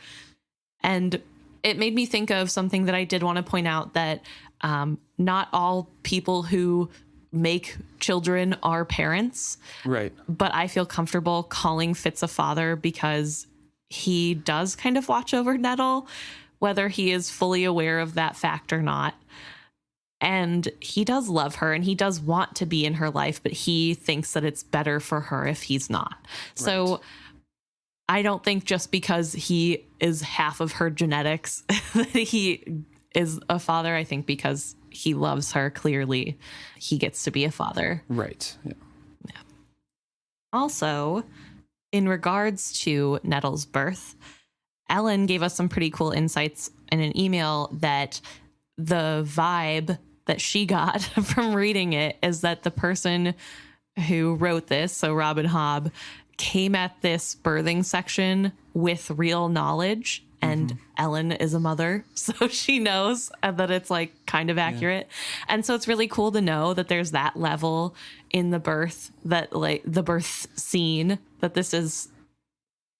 And it made me think of something that I did want to point out, that not all people who make children are parents. Right. But I feel comfortable calling Fitz a father because he does kind of watch over Nettle, whether he is fully aware of that fact or not. And he does love her and he does want to be in her life, but he thinks that it's better for her if he's not. Right. So I don't think just because he is half of her genetics that he is a father. I think because he loves her, clearly, he gets to be a father. Right. Yeah. Yeah. Also, in regards to Nettle's birth, Ellen gave us some pretty cool insights in an email that the vibe that she got from reading it is that the person who wrote this, so Rob and Hobb, came at this birthing section with real knowledge, and Ellen is a mother, so she knows that it's like kind of accurate. Yeah. And so it's really cool to know that there's that level in the birth, that like the birth scene, that this is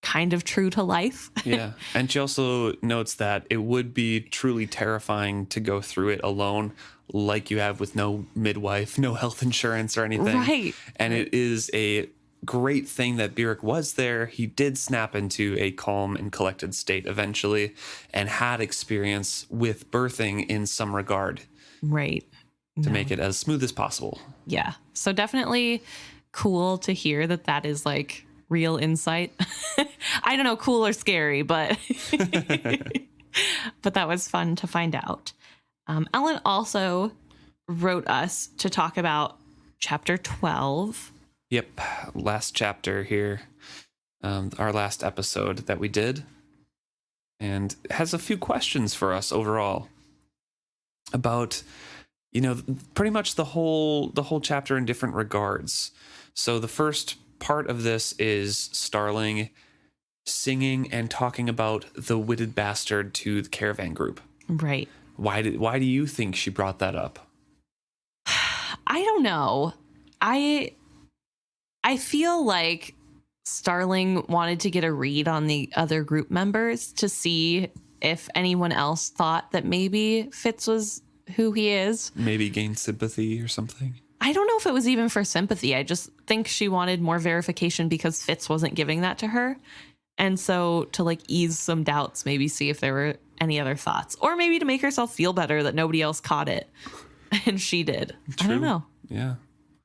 kind of true to life. Yeah. And she also notes that it would be truly terrifying to go through it alone, like you have with no midwife, no health insurance or anything. Right. And it is a great thing that Burrich was there. He did snap into a calm and collected state eventually and had experience with birthing in some regard. Right. To make it as smooth as possible. Yeah. So definitely cool to hear that that is like real insight. I don't know, cool or scary, but but that was fun to find out. Ellen also wrote us to talk about chapter 12. Yep, last chapter here, our last episode that we did, and has a few questions for us overall about, you know, pretty much the whole chapter in different regards. So the first part of this is Starling singing and talking about the witted bastard to the caravan group. Right. Why do you think she brought that up? I don't know. I feel like Starling wanted to get a read on the other group members to see if anyone else thought that maybe Fitz was who he is. Maybe gain sympathy or something. I don't know if it was even for sympathy. I just think she wanted more verification because Fitz wasn't giving that to her. And so to like ease some doubts, maybe see if there were any other thoughts, or maybe to make herself feel better that nobody else caught it and she did. True. I don't know. Yeah.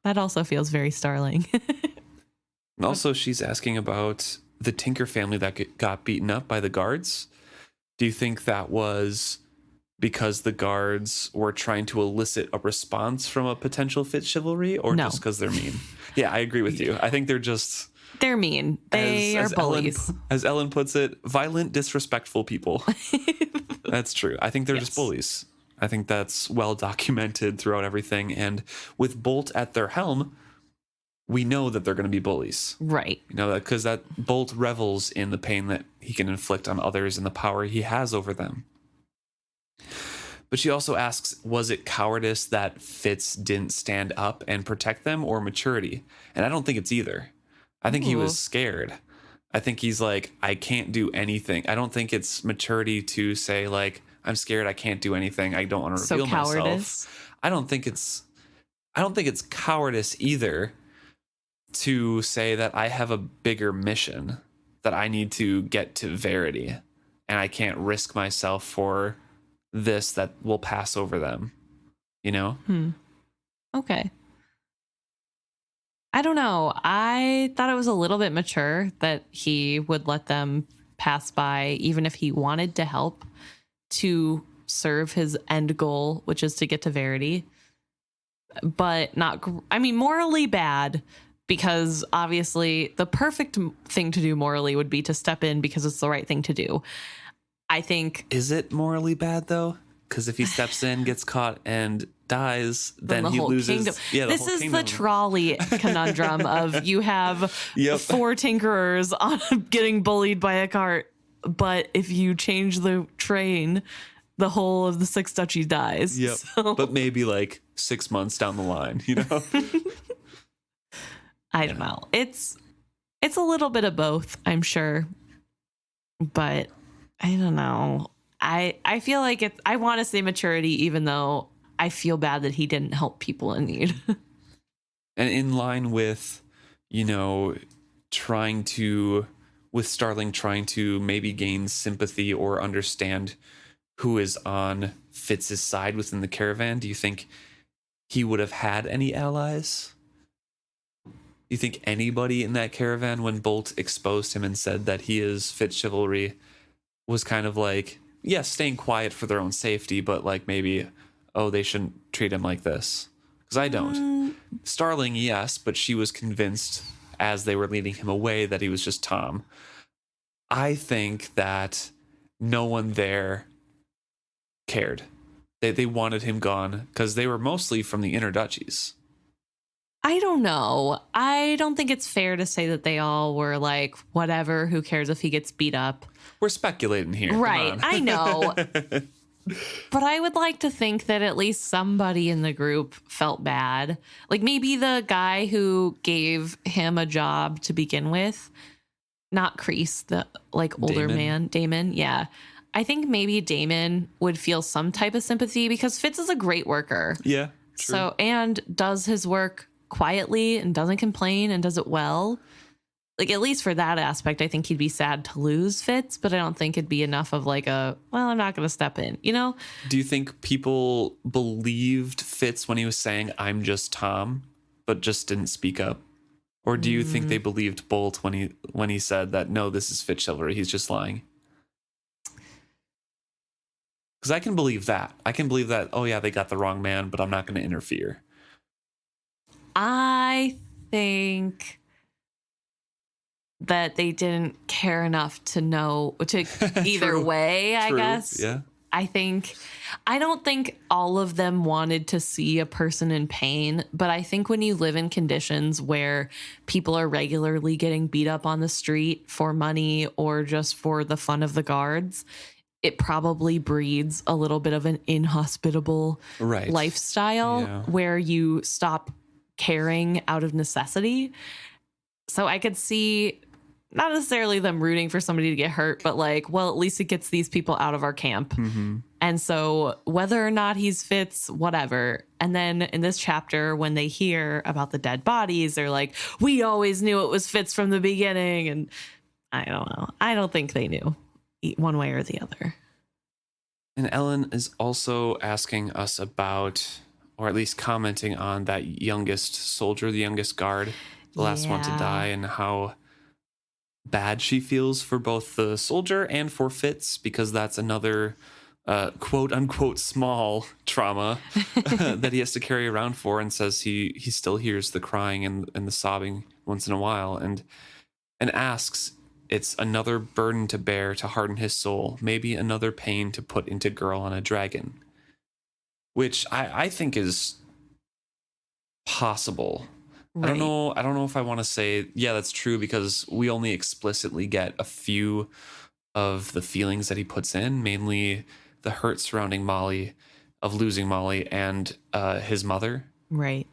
That also feels very Starling. And also she's asking about the Tinker family that got beaten up by the guards. Do you think that was because the guards were trying to elicit a response from a potential FitzChivalry, or just because they're mean? Yeah, I agree with you. I think they're mean. They are bullies. As Ellen puts it, violent, disrespectful people. That's true. I think they're just bullies. I think that's well documented throughout everything. And with Bolt at their helm, we know that they're going to be bullies. Right. You know, because that Bolt revels in the pain that he can inflict on others and the power he has over them. But she also asks, was it cowardice that Fitz didn't stand up and protect them, or maturity? And I don't think it's either. I think he was scared. I think he's like, I can't do anything. I don't think it's maturity to say, like, I'm scared, I can't do anything, I don't want to reveal myself. I don't think it's cowardice either to say that I have a bigger mission, that I need to get to Verity, and I can't risk myself for this that will pass over them, you know? Okay. I don't know. I thought it was a little bit mature that he would let them pass by, even if he wanted to help, to serve his end goal, which is to get to Verity. But not, I mean, morally bad, because obviously the perfect thing to do morally would be to step in because it's the right thing to do. I think. Is it morally bad though? Because if he steps in, gets caught, and dies, then he loses. Kingdom. Yeah, this is the trolley conundrum of you have 4 tinkerers on getting bullied by a cart, but if you change the train, the whole of the 6 duchies dies. Yep. So. But maybe like 6 months down the line, you know? I don't know. It's a little bit of both, I'm sure. But I don't know. I feel like I want to say maturity, even though I feel bad that he didn't help people in need. And in line with, you know, with Starling trying to maybe gain sympathy or understand who is on Fitz's side within the caravan, do you think he would have had any allies? Do you think anybody in that caravan, when Bolt exposed him and said that he is FitzChivalry, was kind of like, yes, staying quiet for their own safety, but like maybe, oh, they shouldn't treat him like this? Because I don't. Starling, yes, but she was convinced as they were leading him away that he was just Tom. I think that no one there cared. They wanted him gone because they were mostly from the inner duchies. I don't know. I don't think it's fair to say that they all were like, whatever, who cares if he gets beat up? We're speculating here. Right. I know. But I would like to think that at least somebody in the group felt bad. Like maybe the guy who gave him a job to begin with, not Crease, the like older man, Damon. Yeah. I think maybe Damon would feel some type of sympathy because Fitz is a great worker. Yeah. True. So, and does his work quietly and doesn't complain and does it well. Like, at least for that aspect, I think he'd be sad to lose Fitz, but I don't think it'd be enough of like well, I'm not going to step in, you know? Do you think people believed Fitz when he was saying, I'm just Tom, but just didn't speak up? Or do you think they believed Bolt when he said that, no, this is FitzChivalry, he's just lying? Because I can believe that. I can believe that, oh yeah, they got the wrong man, but I'm not going to interfere. I think that they didn't care enough to know to either way, I guess. Yeah. I don't think all of them wanted to see a person in pain, but I think when you live in conditions where people are regularly getting beat up on the street for money or just for the fun of the guards, it probably breeds a little bit of an inhospitable lifestyle where you stop caring out of necessity. So I could see not necessarily them rooting for somebody to get hurt, but like, well, at least it gets these people out of our camp. Mm-hmm. And so whether or not he's Fitz, whatever. And then in this chapter, when they hear about the dead bodies, they're like, we always knew it was Fitz from the beginning. And I don't know. I don't think they knew one way or the other. And Ellen is also asking us about, or at least commenting on that youngest soldier, the youngest guard, the last one to die, and how bad she feels for both the soldier and for Fitz, because that's another quote unquote small trauma that he has to carry around for, and says he still hears the crying and the sobbing once in a while, and asks, it's another burden to bear to harden his soul, maybe another pain to put into girl on a dragon, which I think is possible. I don't know if I want to say, yeah, that's true, because we only explicitly get a few of the feelings that he puts in, mainly the hurt surrounding Molly, of losing Molly, and his mother. Right.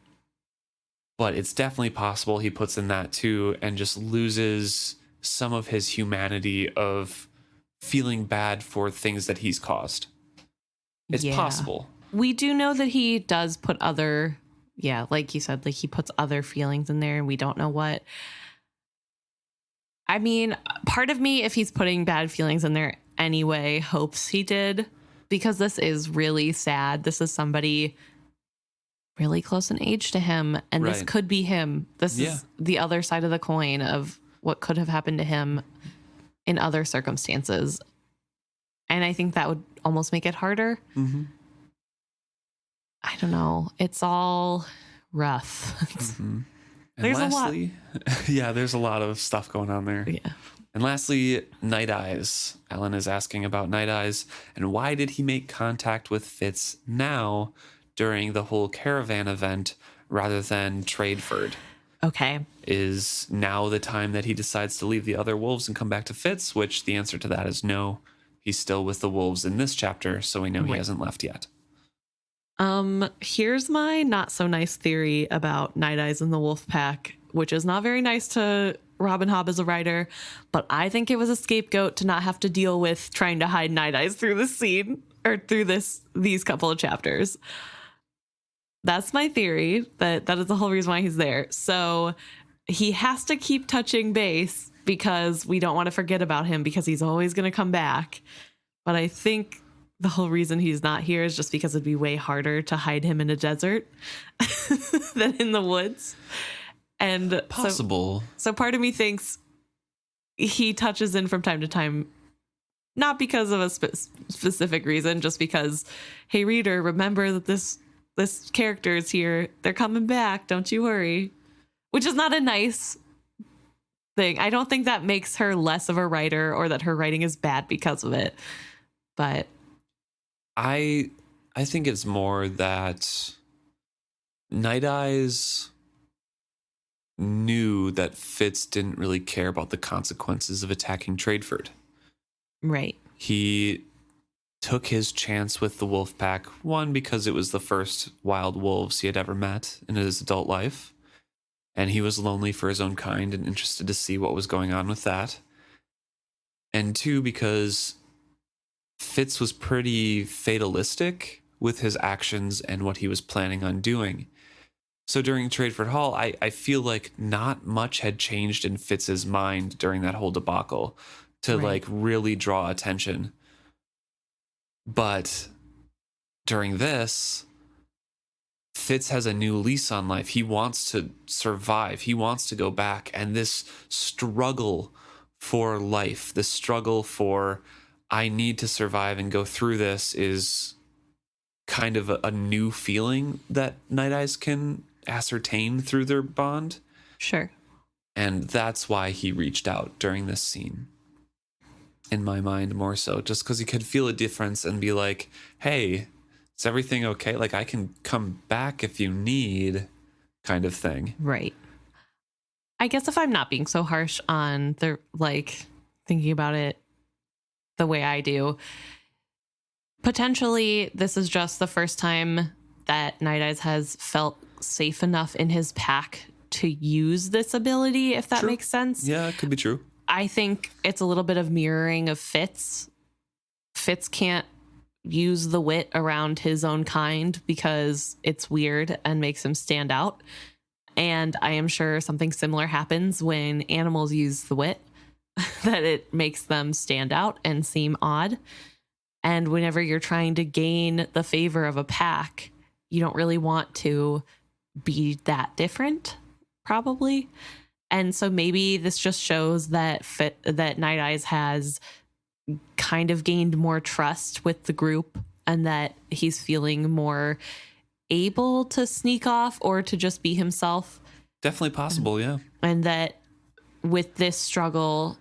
But it's definitely possible he puts in that too and just loses some of his humanity of feeling bad for things that he's caused. It's possible. We do know that he does put other, like you said, like he puts other feelings in there and we don't know what. I mean, part of me, if he's putting bad feelings in there anyway, hopes he did, because this is really sad. This is somebody really close in age to him, and this could be him. This is the other side of the coin of what could have happened to him in other circumstances. And I think that would almost make it harder. Mm-hmm. I don't know. It's all rough. Mm-hmm. And There's lastly, a lot. There's a lot of stuff going on there. Yeah. And lastly, Night Eyes. Ellen is asking about Night Eyes and why did he make contact with Fitz now during the whole caravan event rather than Tradeford? Okay. Is now the time that he decides to leave the other wolves and come back to Fitz, which the answer to that is no. He's still with the wolves in this chapter, so we know he hasn't left yet. Here's my not so nice theory about Night Eyes and the Wolf Pack, which is not very nice to Robin Hobb as a writer, but I think it was a scapegoat to not have to deal with trying to hide Night Eyes through this scene or through these couple of chapters. That's my theory, that is the whole reason why he's there. So he has to keep touching base because we don't want to forget about him because he's always going to come back. But I think the whole reason he's not here is just because it'd be way harder to hide him in a desert than in the woods. And possible. So part of me thinks he touches in from time to time, not because of a specific reason, just because, hey, reader, remember that this character is here. They're coming back. Don't you worry. Which is not a nice thing. I don't think that makes her less of a writer or that her writing is bad because of it. But I think it's more that Night Eyes knew that Fitz didn't really care about the consequences of attacking Tradeford. Right. He took his chance with the wolf pack, one, because it was the first wild wolves he had ever met in his adult life, and he was lonely for his own kind and interested to see what was going on with that. And two, because Fitz was pretty fatalistic with his actions and what he was planning on doing. So during Tradeford Hall, I feel like not much had changed in Fitz's mind during that whole debacle to like really draw attention. But during this, Fitz has a new lease on life. He wants to survive. He wants to go back. And this struggle for life, this struggle for I need to survive and go through this is kind of a new feeling that Night Eyes can ascertain through their bond. Sure. And that's why he reached out during this scene. In my mind, more so, just because he could feel a difference and be like, hey, is everything okay? Like, I can come back if you need, kind of thing. Right. I guess if I'm not being so harsh on the, like, thinking about it the way I do, potentially this is just the first time that Night Eyes has felt safe enough in his pack to use this ability, if that makes sense. Yeah, it could be true. I think it's a little bit of mirroring of Fitz. Fitz can't use the wit around his own kind because it's weird and makes him stand out. And I am sure something similar happens when animals use the wit, that it makes them stand out and seem odd. And whenever you're trying to gain the favor of a pack, you don't really want to be that different, probably. And so maybe this just shows that that Night Eyes has kind of gained more trust with the group and that he's feeling more able to sneak off or to just be himself. Definitely possible, yeah. And that with this struggle,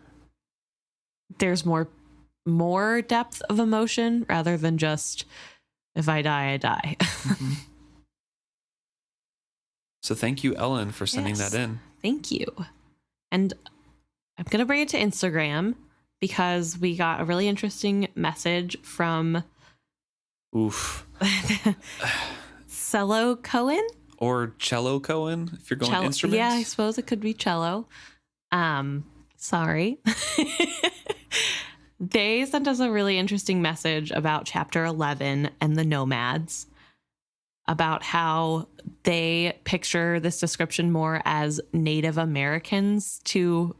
there's more depth of emotion rather than just, if I die, I die. Mm-hmm. So thank you, Ellen, for sending Yes. that in. Thank you. And I'm going to bring it to Instagram because we got a really interesting message from Cello Cohen. Or Cello Cohen, if you're going instruments. Yeah, I suppose it could be cello. Sorry. They sent us a really interesting message about chapter 11 and the nomads, about how they picture this description more as Native Americans to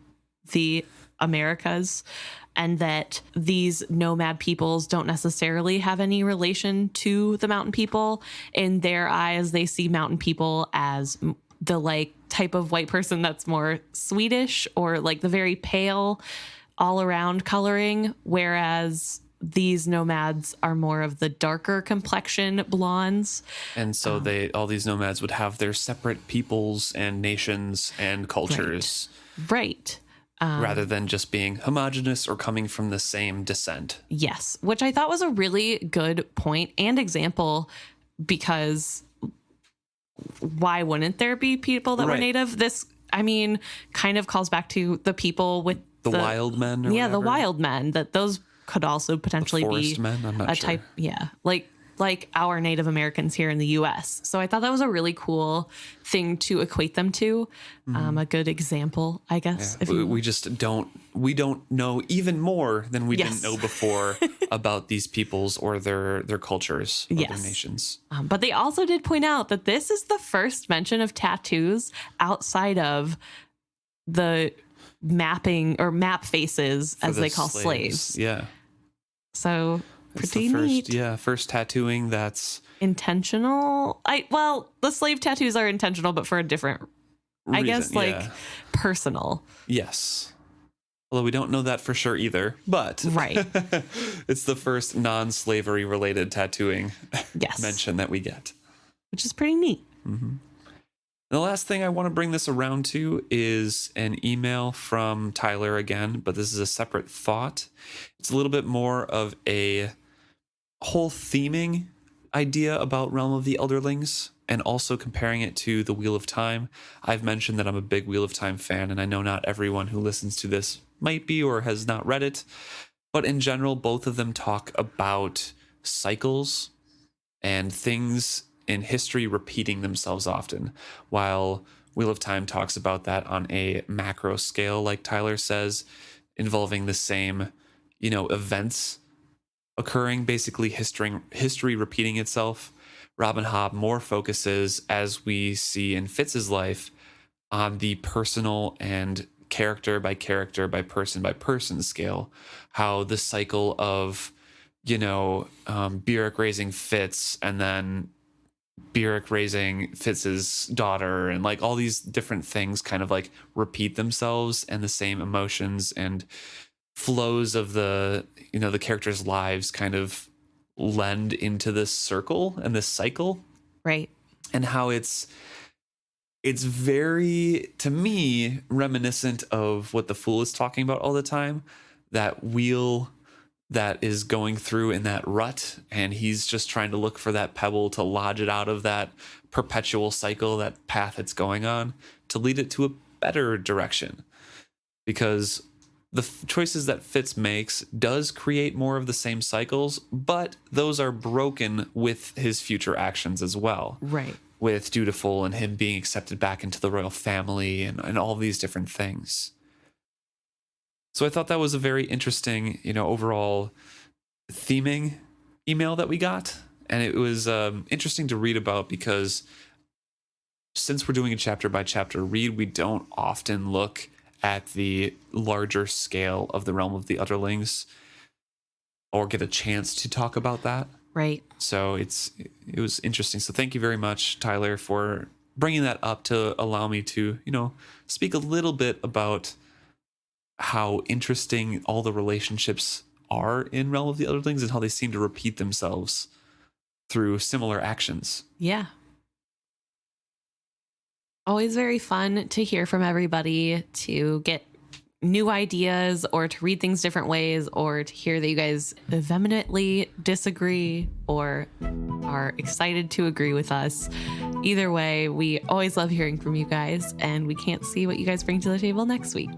the Americas, and that these nomad peoples don't necessarily have any relation to the mountain people. In their eyes, they see mountain people as the like type of white person that's more Swedish, or like the very pale all around coloring, whereas these nomads are more of the darker complexion blondes. And so all these nomads would have their separate peoples and nations and cultures. Right. Rather than just being homogenous or coming from the same descent. Yes, which I thought was a really good point and example, because why wouldn't there be people that were native? This, I mean, kind of calls back to the people with the wild men. Or whatever. The wild men, that those could also potentially forest be men? I'm not a sure. type. Yeah. Like our Native Americans here in the US. So I thought that was a really cool thing to equate them to. A good example, I guess. Yeah. We just don't know even more than we didn't know before about these peoples or their cultures or their nations. But they also did point out that this is the first mention of tattoos outside of the mapping or map faces, as they call slaves. Yeah. So pretty neat. Yeah, first tattooing that's intentional. The slave tattoos are intentional, but for a different reason, I guess, personal. Yes. Although we don't know that for sure either, but it's the first non-slavery related tattooing mention that we get, which is pretty neat. Mm-hmm. The last thing I want to bring this around to is an email from Tyler again, but this is a separate thought. It's a little bit more of a whole theming idea about Realm of the Elderlings, and also comparing it to the Wheel of Time. I've mentioned that I'm a big Wheel of Time fan, and I know not everyone who listens to this might be or has not read it, but in general, both of them talk about cycles and things in history repeating themselves often, while Wheel of Time talks about that on a macro scale, like Tyler says, involving the same, events occurring, basically history repeating itself. Robin Hobb more focuses, as we see in Fitz's life, on the personal and character by person scale, how the cycle of, Burrich raising Fitz, and then Burrich raising Fitz's daughter, and like all these different things kind of like repeat themselves, and the same emotions and flows of the characters' lives kind of lend into this circle and this cycle. Right. And how it's very, to me, reminiscent of what the Fool is talking about all the time, that wheel that is going through in that rut, and he's just trying to look for that pebble to lodge it out of that perpetual cycle, that path it's going on, to lead it to a better direction. Because the choices that Fitz makes does create more of the same cycles, but those are broken with his future actions as well. Right. With Dutiful and him being accepted back into the royal family and all these different things. So I thought that was a very interesting, overall theming email that we got. And it was interesting to read about, because since we're doing a chapter by chapter read, we don't often look at the larger scale of the Realm of the Elderlings or get a chance to talk about that. Right. So it was interesting. So thank you very much, Tyler, for bringing that up to allow me to, speak a little bit about how interesting all the relationships are in Realm of the Elderlings and how they seem to repeat themselves through similar actions. Yeah. Always very fun to hear from everybody, to get new ideas or to read things different ways or to hear that you guys vehemently disagree or are excited to agree with us. Either way, we always love hearing from you guys, and we can't see what you guys bring to the table next week.